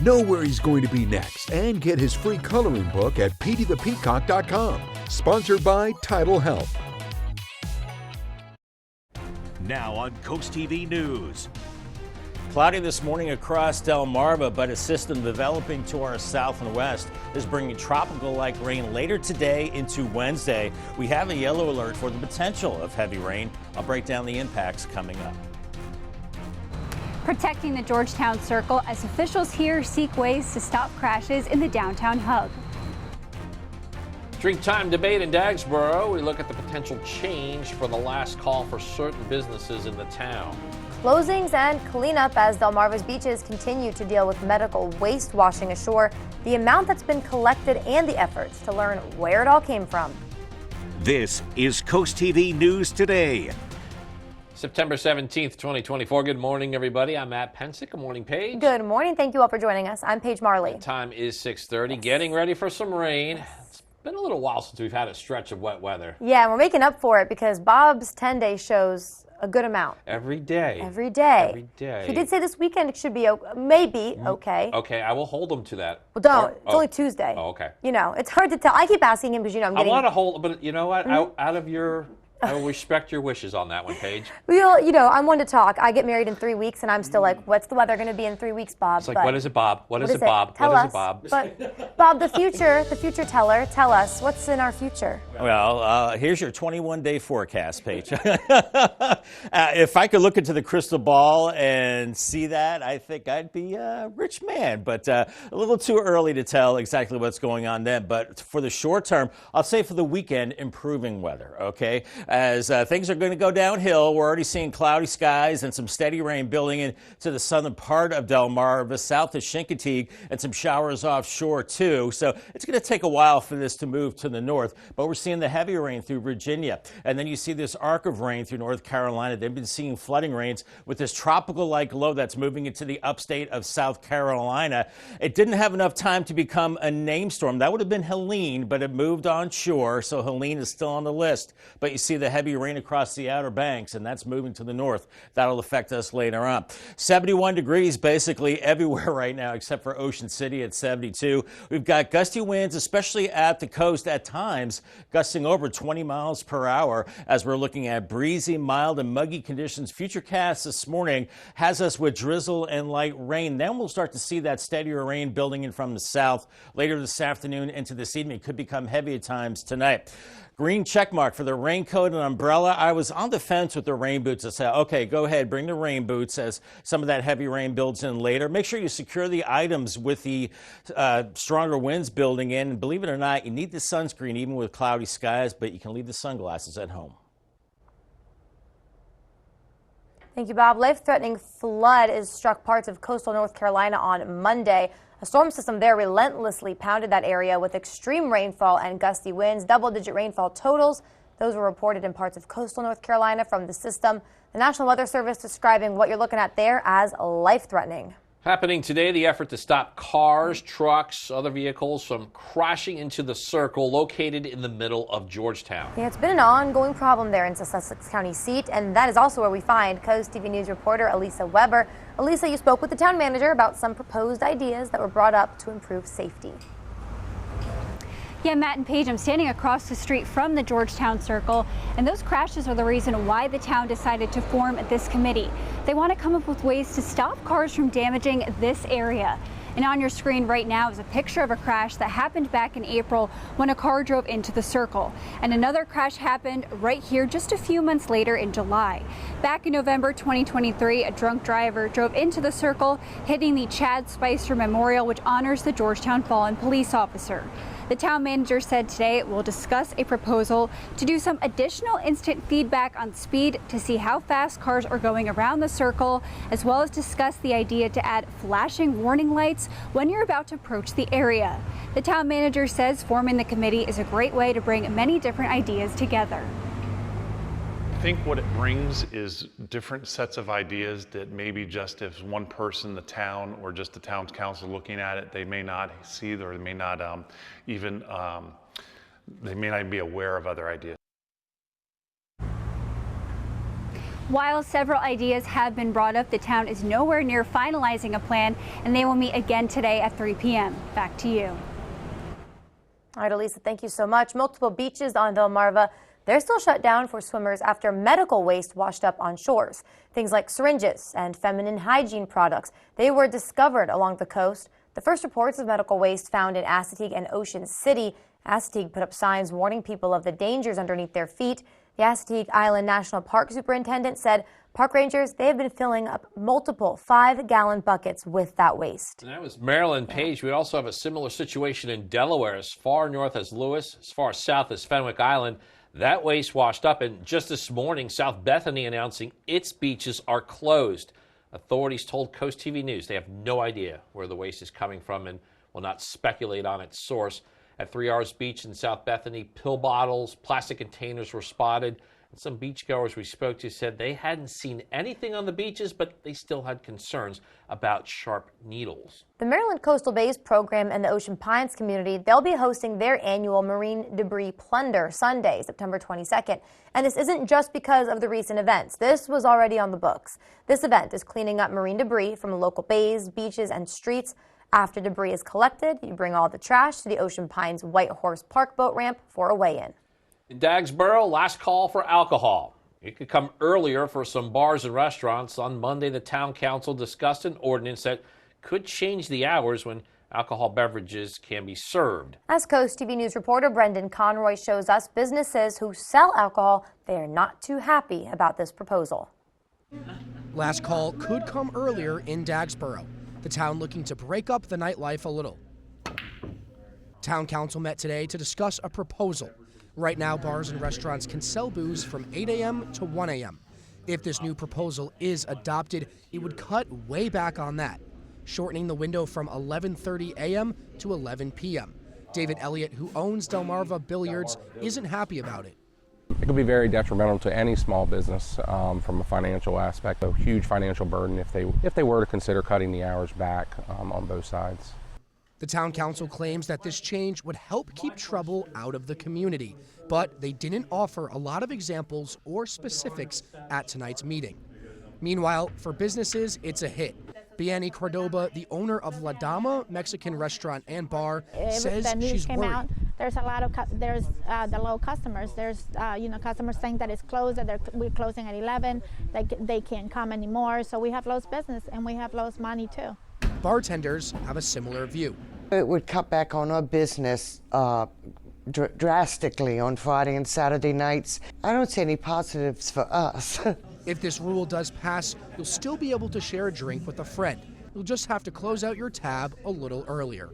Know where he's going to be next and get his free coloring book at peteythepeacock.com. Sponsored by Tidal Health. Now on Coast TV News. Cloudy this morning across Delmarva, but a system developing to our south and west is bringing tropical-like rain later today into Wednesday. We have a yellow alert for the potential of heavy rain. I'll break down the impacts coming up. Protecting the Georgetown Circle as officials here seek ways to stop crashes in the downtown hub. Drink time debate in Dagsboro. We look at the potential change for the last call for certain businesses in the town. Closings and cleanup as Delmarva's beaches continue to deal with medical waste washing ashore. The amount that's been collected and the efforts to learn where it all came from. This is Coast TV News Today. September 17th, 2024. Good morning, everybody. I'm Matt Pensick. Good morning, Paige. Good morning. Thank you all for joining us. I'm Paige Marley. The time is 6:30. Yes. Getting ready for some rain. It's been a little while since we've had a stretch of wet weather. Yeah, and we're making up for it because Bob's 10-day shows a good amount. Every day. Every day. Every day. He did say this weekend it should be maybe okay. Okay, I will hold him to that. Well, don't. It's only Tuesday. Oh, okay. You know, it's hard to tell. I keep asking him because, you know, I'm getting... I want to hold, but you know what? Out of your... I will respect your wishes on that one, Paige. Well, you know, I'm one to talk. I get married in 3 weeks, and I'm still like, what's the weather going to be in 3 weeks, Bob? It's like, what is it, Bob? What is it, Bob? Tell what us. Is it, Bob? But, Bob, the future teller, tell us, what's in our future? Well, here's your 21-day forecast, Paige. If I could look into the crystal ball and see that, I think I'd be a rich man. But a little too early to tell exactly what's going on then. But for the short term, I'll say for the weekend, improving weather, okay? As things are going to go downhill. We're already seeing cloudy skies and some steady rain building into the southern part of Delmarva, south of Chincoteague, and some showers offshore too. So it's going to take a while for this to move to the north, but we're seeing the heavy rain through Virginia. And then you see this arc of rain through North Carolina. They've been seeing flooding rains with this tropical-like low that's moving into the upstate of South Carolina. It didn't have enough time to become a named storm. That would have been Helene, but it moved onshore, so Helene is still on the list. But you see the heavy rain across the Outer Banks, and that's moving to the north. That'll affect us later on. 71 degrees basically everywhere right now except for Ocean City at 72. We've got gusty winds, especially at the coast at times, gusting over 20 miles per hour as we're looking at breezy, mild, and muggy conditions. Futurecast this morning has us with drizzle and light rain. Then we'll start to see that steadier rain building in from the south later this afternoon into this evening. It could become heavy at times tonight. Green check mark for the raincoat and umbrella. I was on the fence with the rain boots. I said, okay, go ahead, bring the rain boots as some of that heavy rain builds in later. Make sure you secure the items with the stronger winds building in. And believe it or not, you need the sunscreen even with cloudy skies, but you can leave the sunglasses at home. Thank you, Bob. Life-threatening flood has struck parts of coastal North Carolina on Monday. A storm system there relentlessly pounded that area with extreme rainfall and gusty winds. Double-digit rainfall totals. Those were reported in parts of coastal North Carolina from the system. The National Weather Service describing what you're looking at there as life-threatening. Happening today, the effort to stop cars, trucks, other vehicles from crashing into the circle located in the middle of Georgetown. Yeah, it's been an ongoing problem there in the Sussex County seat, and that is also where we find Coast TV News reporter Elisa Weber. Elisa, you spoke with the town manager about some proposed ideas that were brought up to improve safety. Yeah, Matt and Paige, I'm standing across the street from the Georgetown Circle, and those crashes are the reason why the town decided to form this committee. They want to come up with ways to stop cars from damaging this area. And on your screen right now is a picture of a crash that happened back in April when a car drove into the circle. And another crash happened right here just a few months later in July. Back in November 2023, a drunk driver drove into the circle, hitting the Chad Spicer Memorial, which honors the Georgetown fallen police officer. The town manager said today we'll discuss a proposal to do some additional instant feedback on speed to see how fast cars are going around the circle, as well as discuss the idea to add flashing warning lights when you're about to approach the area. The town manager says forming the committee is a great way to bring many different ideas together. I think what it brings is different sets of ideas that maybe just if one person, the town, or just the town's council looking at it, they may not see, or they may not even be aware of other ideas. While several ideas have been brought up, the town is nowhere near finalizing a plan, and they will meet again today at 3 p.m. Back to you. All right, Elisa, thank you so much. Multiple beaches on Delmarva, they're still shut down for swimmers after medical waste washed up on shores. Things like syringes and feminine hygiene products, they were discovered along the coast. The first reports of medical waste found in Assateague and Ocean City. Assateague put up signs warning people of the dangers underneath their feet. The Assateague Island National Park superintendent said park rangers, they have been filling up multiple 5-gallon buckets with that waste. And that was Marilyn Page. We also have a similar situation in Delaware, as far north as Lewis, as far south as Fenwick Island. That waste washed up, and just this morning, South Bethany announcing its beaches are closed. Authorities told CoastTV News they have no idea where the waste is coming from and will not speculate on its source. At 3 R's Beach in South Bethany, pill bottles, plastic containers were spotted. And some beachgoers we spoke to said they hadn't seen anything on the beaches, but they still had concerns about sharp needles. The Maryland Coastal Bays program and the Ocean Pines community, they'll be hosting their annual marine debris plunder Sunday, September 22nd. And this isn't just because of the recent events. This was already on the books. This event is cleaning up marine debris from local bays, beaches, and streets. After debris is collected, you bring all the trash to the Ocean Pines White Horse Park boat ramp for a weigh-in. In Dagsboro, last call for alcohol. It could come earlier for some bars and restaurants. On Monday, the town council discussed an ordinance that could change the hours when alcohol beverages can be served. As CoastTV News reporter Brendan Conroy shows us, businesses who sell alcohol, they are not too happy about this proposal. Last call could come earlier in Dagsboro, the town looking to break up the nightlife a little. Town council met today to discuss a proposal. Right now, bars and restaurants can sell booze from 8 a.m. to 1 a.m. If this new proposal is adopted, it would cut way back on that, shortening the window from 11:30 a.m. to 11 p.m. David Elliott, who owns Delmarva Billiards, isn't happy about it. It could be very detrimental to any small business from a financial aspect, a huge financial burden if they were to consider cutting the hours back on both sides. The town council claims that this change would help keep trouble out of the community, but they didn't offer a lot of examples or specifics at tonight's meeting. Meanwhile, for businesses, it's a hit. Biani Cordoba, the owner of La Dama Mexican restaurant and bar, says she's worried. There's a lot of the low customers. There's customers saying that it's closed, that we're closing at 11. They can't come anymore. So we have lost business and we have lost money too. Bartenders have a similar view. It would cut back on our business drastically on Friday and Saturday nights. I don't see any positives for us. If this rule does pass, you'll still be able to share a drink with a friend. You'll just have to close out your tab a little earlier.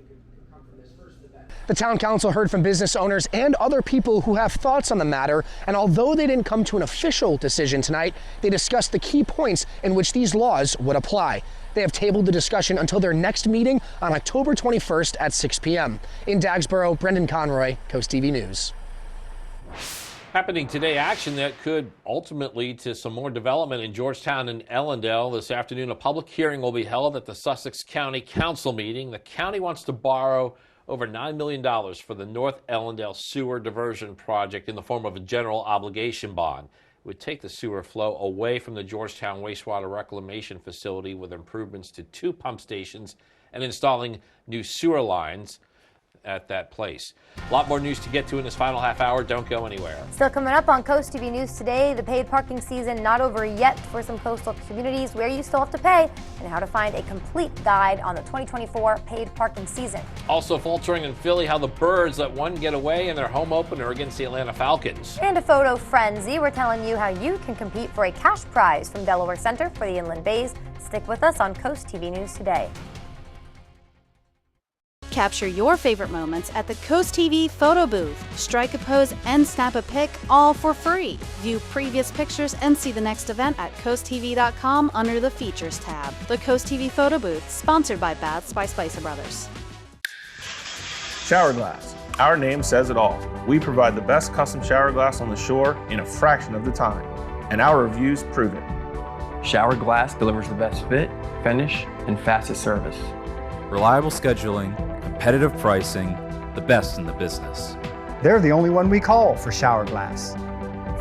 The town council heard from business owners and other people who have thoughts on the matter, and although they didn't come to an official decision tonight, they discussed the key points in which these laws would apply. They have tabled the discussion until their next meeting on October 21st at 6 p.m. In Dagsboro, Brendan Conroy, CoastTV News. Happening today, action that could ultimately lead to some more development in Georgetown and Ellendale. This afternoon, a public hearing will be held at the Sussex County Council meeting. The county wants to borrow over $9 million for the North Ellendale Sewer Diversion Project in the form of a general obligation bond. It would take the sewer flow away from the Georgetown wastewater reclamation facility with improvements to 2 pump stations and installing new sewer lines. at that place. A lot more news to get to in this final half hour. Don't go anywhere. Still coming up on Coast TV News today, the paid parking season not over yet for some coastal communities where you still have to pay, and how to find a complete guide on the 2024 paid parking season. Also faltering in Philly, how the Birds let one get away in their home opener against the Atlanta Falcons. And a photo frenzy, we're telling you how you can compete for a cash prize from Delaware Center for the Inland Bays. Stick with us on Coast TV News today. Capture your favorite moments at the Coast TV photo booth. Strike a pose and snap a pic, all for free. View previous pictures and see the next event at coasttv.com under the Features tab. The Coast TV photo booth, sponsored by Baths by Spicer Brothers. Shower glass. Our name says it all. We provide the best custom shower glass on the shore in a fraction of the time, and our reviews prove it. Shower glass delivers the best fit, finish, and fastest service. Reliable scheduling, competitive pricing, the best in the business. They're the only one we call for shower glass.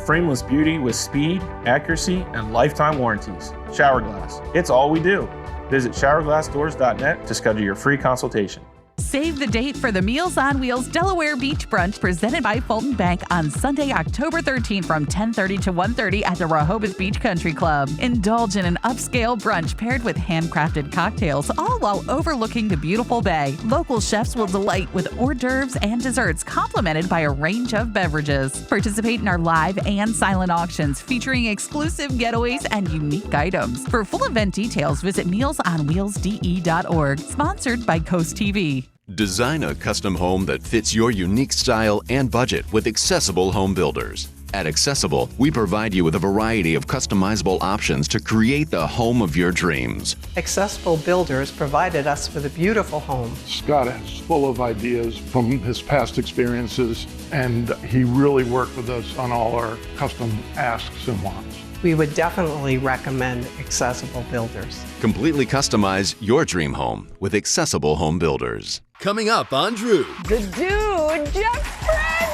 Frameless beauty with speed, accuracy, and lifetime warranties. Shower Glass. It's all we do. Visit showerglassdoors.net to schedule your free consultation. Save the date for the Meals on Wheels Delaware Beach Brunch presented by Fulton Bank on Sunday, October 13th from 10:30 to 1:30 at the Rehoboth Beach Country Club. Indulge in an upscale brunch paired with handcrafted cocktails, all while overlooking the beautiful bay. Local chefs will delight with hors d'oeuvres and desserts complemented by a range of beverages. Participate in our live and silent auctions featuring exclusive getaways and unique items. For full event details, visit mealsonwheelsde.org. Sponsored by Coast TV. Design a custom home that fits your unique style and budget with Accessible Home Builders. At Accessible, we provide you with a variety of customizable options to create the home of your dreams. Accessible Builders provided us with a beautiful home. Scott is full of ideas from his past experiences, and he really worked with us on all our custom asks and wants. We would definitely recommend Accessible Builders. Completely customize your dream home with Accessible Home Builders. Coming up on Drew. The dude just pregnant!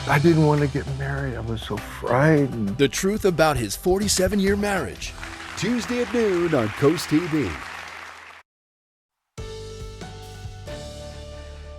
I didn't want to get married. I was so frightened. The truth about his 47-year marriage. Tuesday at noon on Coast TV.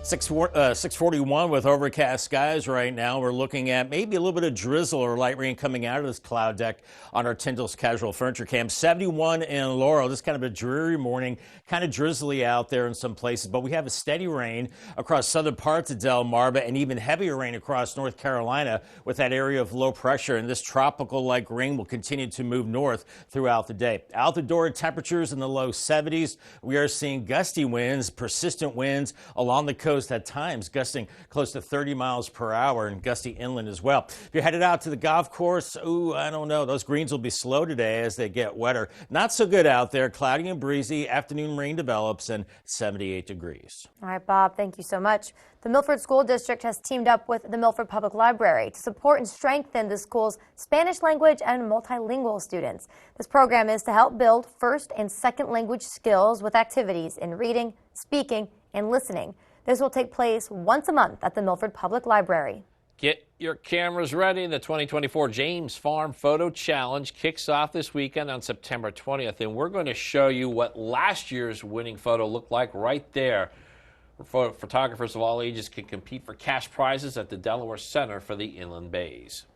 641 with overcast skies right now. We're looking at maybe a little bit of drizzle or light rain coming out of this cloud deck on our Tyndall's Casual Furniture Cam. 71 in Laurel. Just kind of a dreary morning, kind of drizzly out there in some places, but we have a steady rain across southern parts of Delmarva and even heavier rain across North Carolina with that area of low pressure. And this tropical-like rain will continue to move north throughout the day. Out the door, temperatures in the low 70s. We are seeing gusty winds, persistent winds along the coast at times, gusting close to 30 miles per hour and gusty inland as well. If you're headed out to the golf course, I don't know. Those greens will be slow today as they get wetter. Not so good out there. Cloudy and breezy. Afternoon rain develops and 78 degrees. All right, Bob, thank you so much. The Milford School District has teamed up with the Milford Public Library to support and strengthen the school's Spanish language and multilingual students. This program is to help build first and second language skills with activities in reading, speaking, and listening. This will take place once a month at the Milford Public Library. Get your cameras ready. The 2024 James Farm Photo Challenge kicks off this weekend on September 20th, and we're going to show you what last year's winning photo looked like right there. Photographers of all ages can compete for cash prizes at the Delaware Center for the Inland Bays.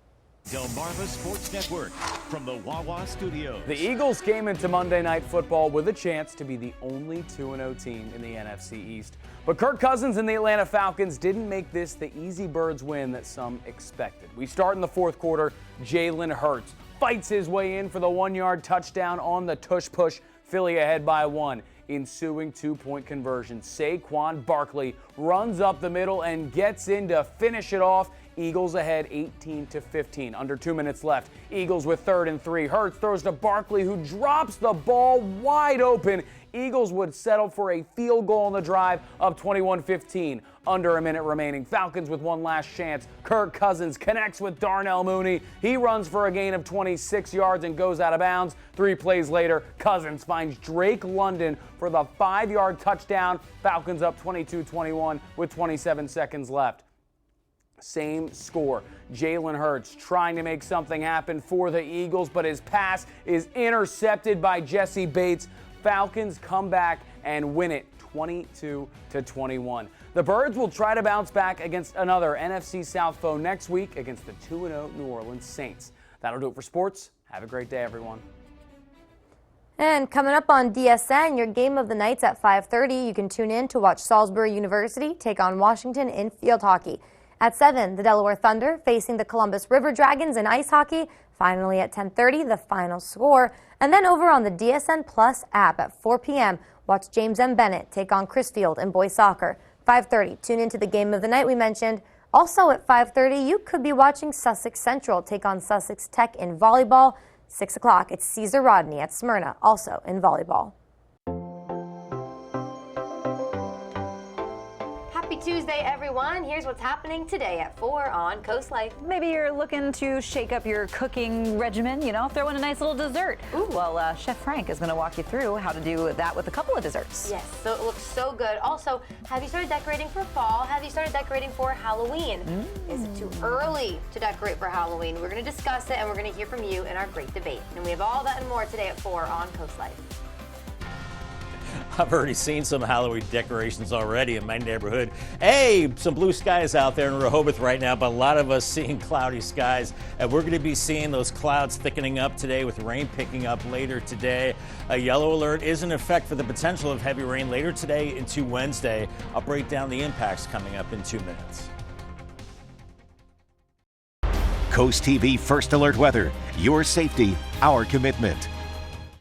Delmarva Sports Network from the Wawa Studios. The Eagles came into Monday Night Football with a chance to be the only 2-0 team in the NFC East. But Kirk Cousins and the Atlanta Falcons didn't make this the easy Birds win that some expected. We start in the fourth quarter. Jalen Hurts fights his way in for the 1-yard touchdown on the tush push. Philly ahead by 1. Ensuing 2-point conversion. Saquon Barkley runs up the middle and gets in to finish it off. Eagles ahead 18-15. Under 2 minutes left. Eagles with 3rd and 3. Hurts throws to Barkley, who drops the ball wide open. Eagles would settle for a field goal on the drive of 21-15. Under a minute remaining. Falcons with one last chance. Kirk Cousins connects with Darnell Mooney. He runs for a gain of 26 yards and goes out of bounds. 3 plays later, Cousins finds Drake London for the 5-yard touchdown. Falcons up 22-21 with 27 seconds left. Same score. Jalen Hurts trying to make something happen for the Eagles, but his pass is intercepted by Jesse Bates. Falcons come back and win it 22 to 21. The Birds will try to bounce back against another NFC South foe next week against the 2-0 New Orleans Saints. That'll do it for sports. Have a great day, everyone. And coming up on DSN, your game of the night's at 5:30. You can tune in to watch Salisbury University take on Washington in field hockey. At 7, the Delaware Thunder facing the Columbus River Dragons in ice hockey. Finally at 10:30, the final score. And then over on the DSN Plus app at 4 p.m., watch James M. Bennett take on Chrisfield in boys soccer. 5:30, tune into the game of the night we mentioned. Also at 5:30, you could be watching Sussex Central take on Sussex Tech in volleyball. 6 o'clock, it's Caesar Rodney at Smyrna, also in volleyball. Happy Tuesday, everyone. Here's what's happening today at 4 on Coast Life. Maybe you're looking to shake up your cooking regimen, throw in a nice little dessert. Ooh. Well, Chef Frank is going to walk you through how to do that with a couple of desserts. Yes, so it looks so good. Also, have you started decorating for fall? Have you started decorating for Halloween? Is it too early to decorate for Halloween? We're going to discuss it, and we're going to hear from you in our great debate. And we have all that and more today at 4 on Coast Life. I've already seen some Halloween decorations already in my neighborhood. Hey, some blue skies out there in Rehoboth right now, but a lot of us seeing cloudy skies. And we're going to be seeing those clouds thickening up today with rain picking up later today. A yellow alert is in effect for the potential of heavy rain later today into Wednesday. I'll break down the impacts coming up in 2 minutes. Coast TV First Alert Weather. Your safety, our commitment.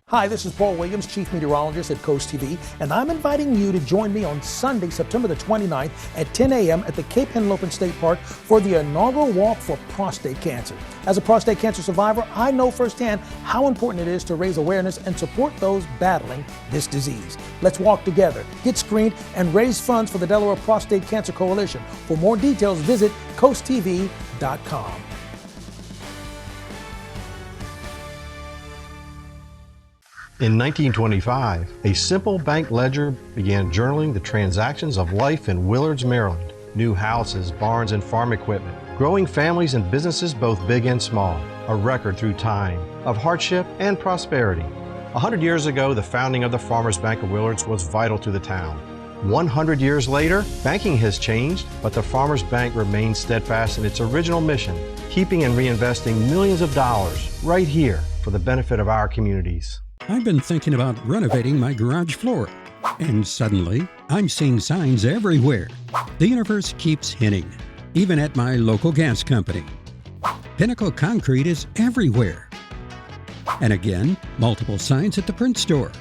Hi, this is Paul Williams, Chief Meteorologist at Coast TV, and I'm inviting you to join me on Sunday, September the 29th at 10 a.m. at the Cape Henlopen State Park for the inaugural Walk for Prostate Cancer. As a prostate cancer survivor, I know firsthand how important it is to raise awareness and support those battling this disease. Let's walk together, get screened, and raise funds for the Delaware Prostate Cancer Coalition. For more details, visit CoastTV.com. In 1925, a simple bank ledger began journaling the transactions of life in Willards, Maryland. New houses, barns, and farm equipment. Growing families and businesses both big and small. A record through time of hardship and prosperity. 100 years ago, the founding of the Farmers Bank of Willards was vital to the town. 100 years later, banking has changed, but the Farmers Bank remains steadfast in its original mission, keeping and reinvesting millions of dollars right here for the benefit of our communities. I've been thinking about renovating my garage floor, and suddenly I'm seeing signs everywhere. The universe keeps hinting, even at my local gas company. Pinnacle Concrete is everywhere. And again, multiple signs at the print store.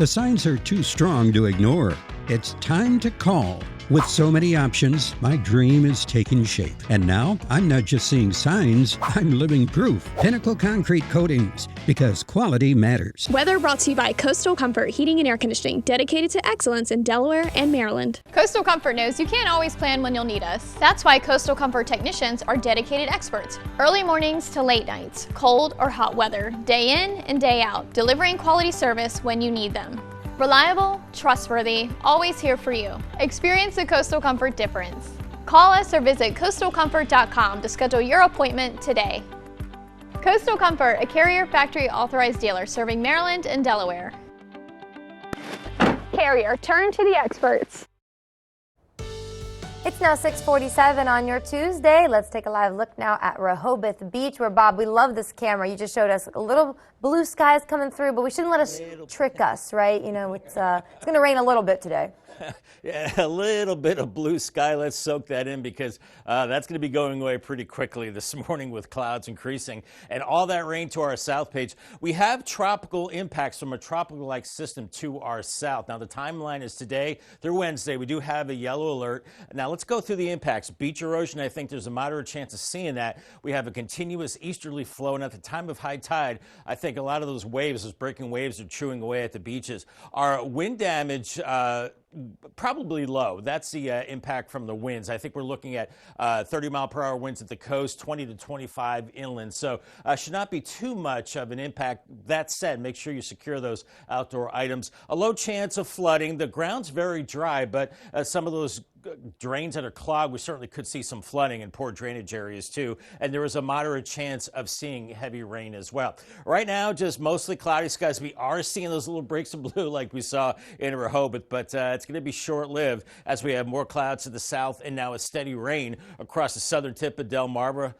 The signs are too strong to ignore. It's time to call. With so many options, my dream is taking shape. And now, I'm not just seeing signs, I'm living proof. Pinnacle Concrete Coatings, because quality matters. Weather brought to you by Coastal Comfort Heating and Air Conditioning, dedicated to excellence in Delaware and Maryland. Coastal Comfort knows you can't always plan when you'll need us. That's why Coastal Comfort technicians are dedicated experts. Early mornings to late nights, cold or hot weather, day in and day out, delivering quality service when you need them. Reliable, trustworthy, always here for you. Experience the Coastal Comfort difference. Call us or visit coastalcomfort.com to schedule your appointment today. Coastal Comfort, a Carrier Factory authorized dealer serving Maryland and Delaware. Carrier, turn to the experts. It's now 6:47 on your Tuesday. Let's take a live look now at Rehoboth Beach, where, Bob, we love this camera. You just showed us a little blue skies coming through, but we shouldn't let us trick us, right? You know, it's going to rain a little bit today. Yeah, a little bit of blue sky. Let's soak that in because that's going to be going away pretty quickly this morning with clouds increasing and all that rain to our south page. We have tropical impacts from a tropical-like system to our south. Now, the timeline is today through Wednesday. We do have a yellow alert. Now, let's go through the impacts. Beach erosion, I think there's a moderate chance of seeing that. We have a continuous easterly flow, and at the time of high tide, I think a lot of those waves, those breaking waves, are chewing away at the beaches. Our wind damage, probably low. That's the impact from the winds. I think we're looking at 30-mile-per-hour winds at the coast, 20 to 25 inland. So should not be too much of an impact. That said, make sure you secure those outdoor items. A low chance of flooding. The ground's very dry, but some of those drains that are clogged, we certainly could see some flooding in poor drainage areas too, and there is a moderate chance of seeing heavy rain as well. Right now, just mostly cloudy skies. We are seeing those little breaks of blue like we saw in Rehoboth, but it's going to be short-lived as we have more clouds to the south and now a steady rain across the southern tip of Delmarva,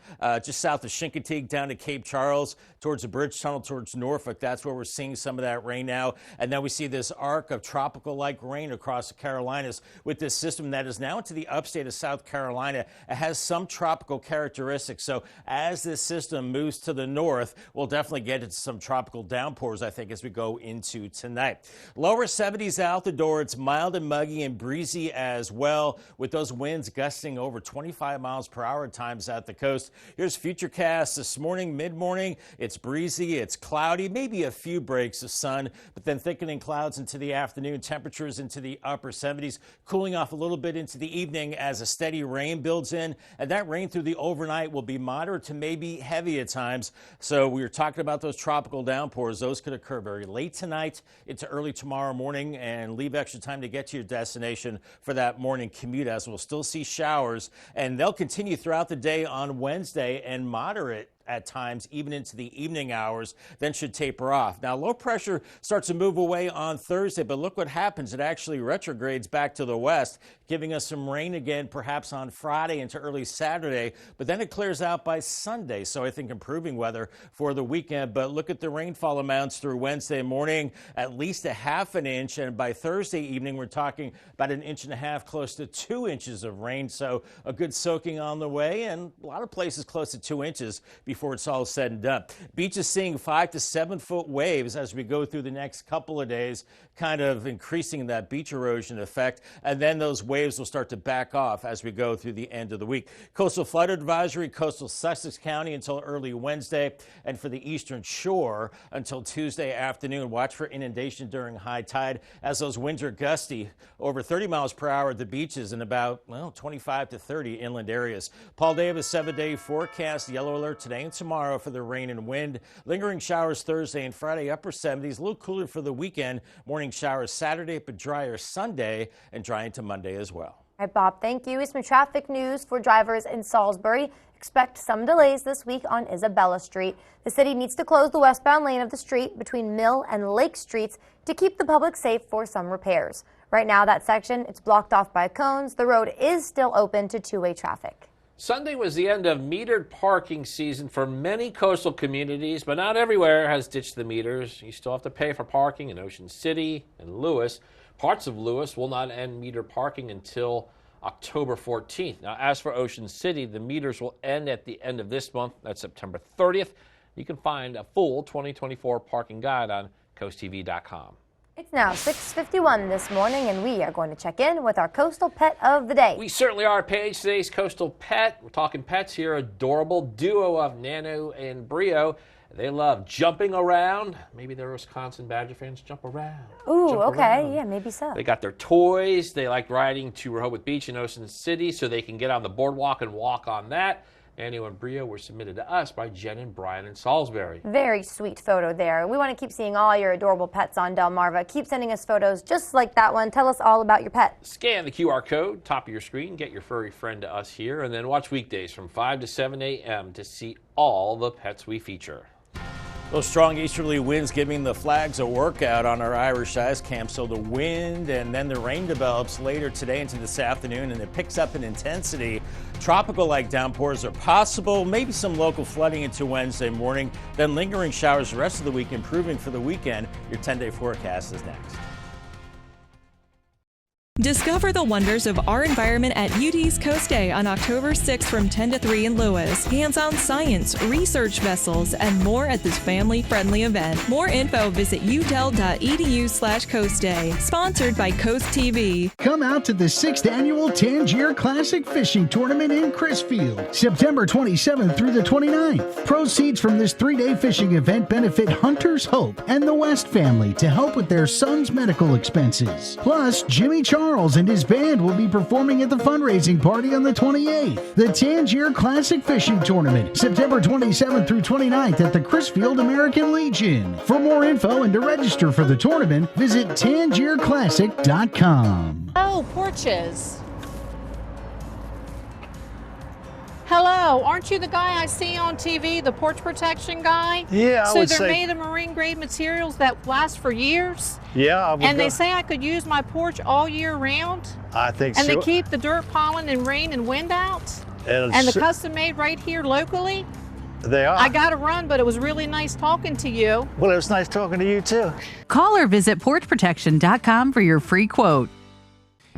just south of Chincoteague down to Cape Charles, towards the Bridge Tunnel, towards Norfolk. That's where we're seeing some of that rain now. And then we see this arc of tropical-like rain across the Carolinas with this system that is now into the upstate of South Carolina. It has some tropical characteristics. So as this system moves to the north, we'll definitely get into some tropical downpours, I think, as we go into tonight. Lower 70s out the door. It's mild and muggy and breezy as well, with those winds gusting over 25 miles per hour at times at the coast. Here's Futurecast this morning, mid-morning. It's breezy, it's cloudy, maybe a few breaks of sun, but then thickening clouds into the afternoon. Temperatures into the upper 70s, cooling off a little bit into the evening as a steady rain builds in. And that rain through the overnight will be moderate to maybe heavy at times. So we were talking about those tropical downpours. Those could occur very late tonight into early tomorrow morning and leave extra time to get to your destination for that morning commute, as we'll still see showers. And they'll continue throughout the day on Wednesday and moderate at times, even into the evening hours, then should taper off. Now, low pressure starts to move away on Thursday, but look what happens. It actually retrogrades back to the west, giving us some rain again, perhaps on Friday into early Saturday, but then it clears out by Sunday. So I think improving weather for the weekend. But look at the rainfall amounts through Wednesday morning, at least a half an inch. And by Thursday evening, we're talking about 1.5 inches, close to 2 inches of rain. So a good soaking on the way, and a lot of places close to 2 inches before it's all said and done. Beaches seeing 5 to 7 foot waves as we go through the next couple of days, kind of increasing that beach erosion effect. And then those waves will start to back off as we go through the end of the week. Coastal flood advisory, coastal Sussex County until early Wednesday, and for the eastern shore until Tuesday afternoon. Watch for inundation during high tide as those winds are gusty, over 30 miles per hour at the beaches and about 25 to 30 inland areas. Paul Davis 7-day forecast, yellow alert today and tomorrow for the rain and wind. Lingering showers Thursday and Friday, upper 70s, a little cooler for the weekend. Morning showers Saturday, but drier Sunday and dry into Monday as well. All right, Bob, thank you. Some traffic news for drivers in Salisbury. Expect some delays this week on Isabella Street. The city needs to close the westbound lane of the street between Mill and Lake Streets to keep the public safe for some repairs. Right now, that section, it's blocked off by cones. The road is still open to two-way traffic. Sunday was the end of metered parking season for many coastal communities, but not everywhere has ditched the meters. You still have to pay for parking in Ocean City and Lewis. Parts of Lewis will not end meter parking until October 14th. Now, as for Ocean City, the meters will end at the end of this month. That's September 30th. You can find a full 2024 parking guide on CoastTV.com. It's now 6:51 this morning, and we are going to check in with our coastal pet of the day. We certainly are, Paige. Today's coastal pet, we're talking pets here, adorable duo of Nano and Brio. They love jumping around. Maybe they're Wisconsin Badger fans. Jump around. Ooh, jump okay. around. Yeah, maybe so. They got their toys. They like riding to Rehoboth Beach in Ocean City so they can get on the boardwalk and walk on that. Nano and Brio were submitted to us by Jen and Brian in Salisbury. Very sweet photo there. We want to keep seeing all your adorable pets on Delmarva. Keep sending us photos just like that one. Tell us all about your pet. Scan the QR code, top of your screen, get your furry friend to us here, and then watch weekdays from 5 to 7 a.m. to see all the pets we feature. Those strong easterly winds giving the flags a workout on our Irish ice camp. So the wind and then the rain develops later today into this afternoon, and it picks up in intensity. Tropical-like downpours are possible, maybe some local flooding into Wednesday morning, then lingering showers the rest of the week, improving for the weekend. Your 10-day forecast is next. Discover the wonders of our environment at UD's Coast Day on October 6th from 10 to 3 in Lewis. Hands-on science, research vessels, and more at this family-friendly event. More info, visit udel.edu/coastday. Sponsored by CoastTV. Come out to the 6th Annual Tangier Classic Fishing Tournament in Crisfield, September 27th through the 29th. Proceeds from this 3-day fishing event benefit Hunter's Hope and the West family to help with their son's medical expenses. Plus, Jimmy Charles and his band will be performing at the fundraising party on the 28th. The Tangier Classic Fishing Tournament, September 27th through 29th at the Crisfield American Legion. For more info and to register for the tournament, visit tangierclassic.com. Oh, porches. Hello, aren't you the guy I see on TV, the porch protection guy? Yeah, I so would they're say. made of marine grade materials that last for years? Yeah, I would And go. they say I could use my porch all year round? I think and so. they keep the dirt, pollen, and rain and wind out? And the custom made right here locally? They are. I got to run, but it was really nice talking to you. Well, it was nice talking to you too. Call or visit porchprotection.com for your free quote.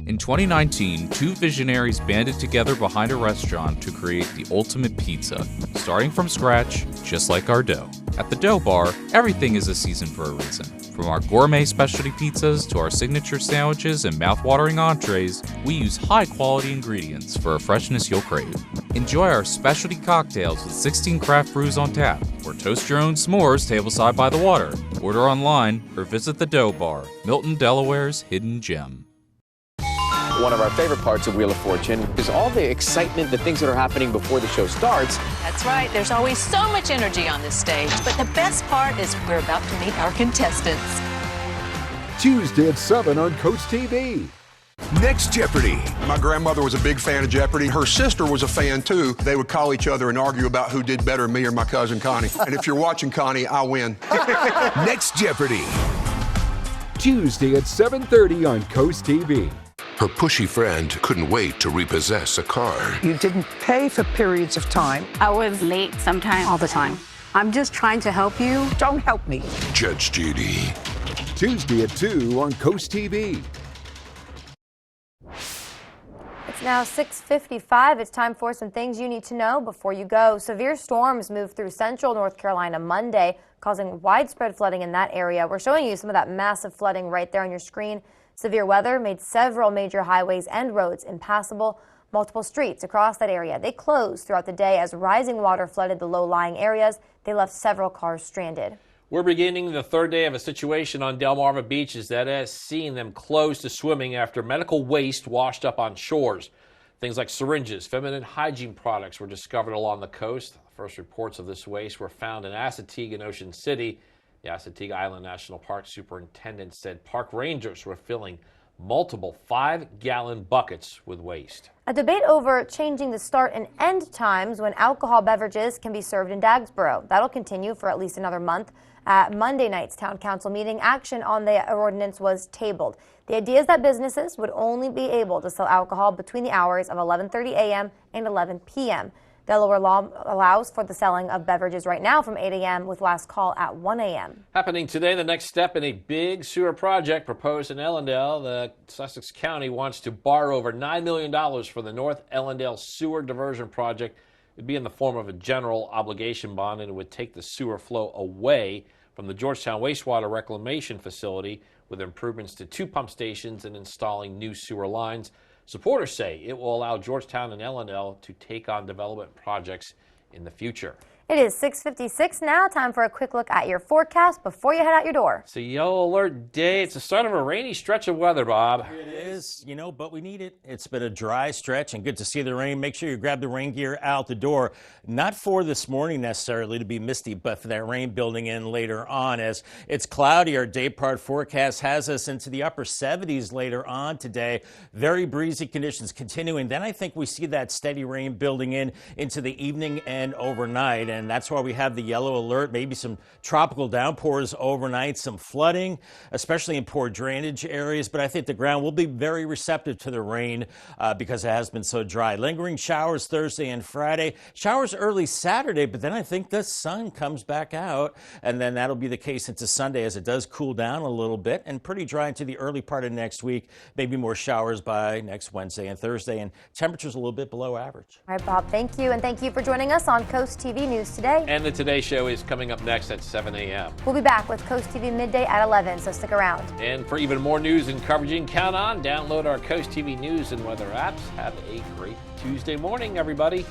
In 2019, two visionaries banded together behind a restaurant to create the ultimate pizza, starting from scratch, just like our dough. At the Dough Bar, everything is a season for a reason. From our gourmet specialty pizzas to our signature sandwiches and mouth-watering entrees, we use high-quality ingredients for a freshness you'll crave. Enjoy our specialty cocktails with 16 craft brews on tap, or toast your own s'mores tableside by the water. Order online or visit the Dough Bar, Milton, Delaware's hidden gem. One of our favorite parts of Wheel of Fortune is all the excitement, the things that are happening before the show starts. That's right. There's always so much energy on this stage. But the best part is we're about to meet our contestants. Tuesday at 7 on CoastTV. Next Jeopardy! My grandmother was a big fan of Jeopardy. Her sister was a fan too. They would call each other and argue about who did better, me or my cousin Connie. And if you're watching Connie, I win. Next Jeopardy! Tuesday at 7:30 on CoastTV. Her pushy friend couldn't wait to repossess a car. You didn't pay for periods of time. I was late sometimes. All the time. I'm just trying to help you. Don't help me. Judge Judy. Tuesday at 2 on CoastTV. It's now 6:55. It's time for some things you need to know before you go. Severe storms moved through central North Carolina Monday, causing widespread flooding in that area. We're showing you some of that massive flooding right there on your screen. Severe weather made several major highways and roads impassable. Multiple streets across that area, they closed throughout the day as rising water flooded the low-lying areas. They left several cars stranded. We're beginning the third day of a situation on Delmarva beaches that has seen them close to swimming after medical waste washed up on shores. Things like syringes, feminine hygiene products were discovered along the coast. First reports of this waste were found in Assateague and Ocean City. The Assateague Island National Park superintendent said park rangers were filling multiple 5-gallon buckets with waste. A debate over changing the start and end times when alcohol beverages can be served in Dagsboro. That'll continue for at least another month. At Monday night's town council meeting, action on the ordinance was tabled. The idea is that businesses would only be able to sell alcohol between the hours of 11:30 a.m. and 11 p.m. Delaware law allows for the selling of beverages right now from 8 a.m. with last call at 1 a.m. Happening today, the next step in a big sewer project proposed in Ellendale. The Sussex County wants to borrow over $9 million for the North Ellendale Sewer Diversion Project. It would be in the form of a general obligation bond, and it would take the sewer flow away from the Georgetown wastewater reclamation facility with improvements to 2 pump stations and installing new sewer lines. Supporters say it will allow Georgetown and Ellendale to take on development projects in the future. It is 6:56 now. Time for a quick look at your forecast before you head out your door. It's a yellow alert day. It's the start of a rainy stretch of weather, Bob. It is, but we need it. It's been a dry stretch and good to see the rain. Make sure you grab the rain gear out the door. Not for this morning necessarily to be misty, but for that rain building in later on. As it's cloudy, our day part forecast has us into the upper 70s later on today. Very breezy conditions continuing. Then I think we see that steady rain building in into the evening and overnight. And that's why we have the yellow alert, maybe some tropical downpours overnight, some flooding, especially in poor drainage areas. But I think the ground will be very receptive to the rain because it has been so dry. Lingering showers Thursday and Friday. Showers early Saturday, but then I think the sun comes back out. And then that'll be the case into Sunday as it does cool down a little bit and pretty dry into the early part of next week. Maybe more showers by next Wednesday and Thursday, and temperatures a little bit below average. All right, Bob, thank you. And thank you for joining us on Coast TV News Today. And the Today Show is coming up next at 7 a.m. We'll be back with Coast TV midday at 11, so stick around. And for even more news and coverage you can count on, download our Coast TV News and weather apps. Have a great Tuesday morning, everybody.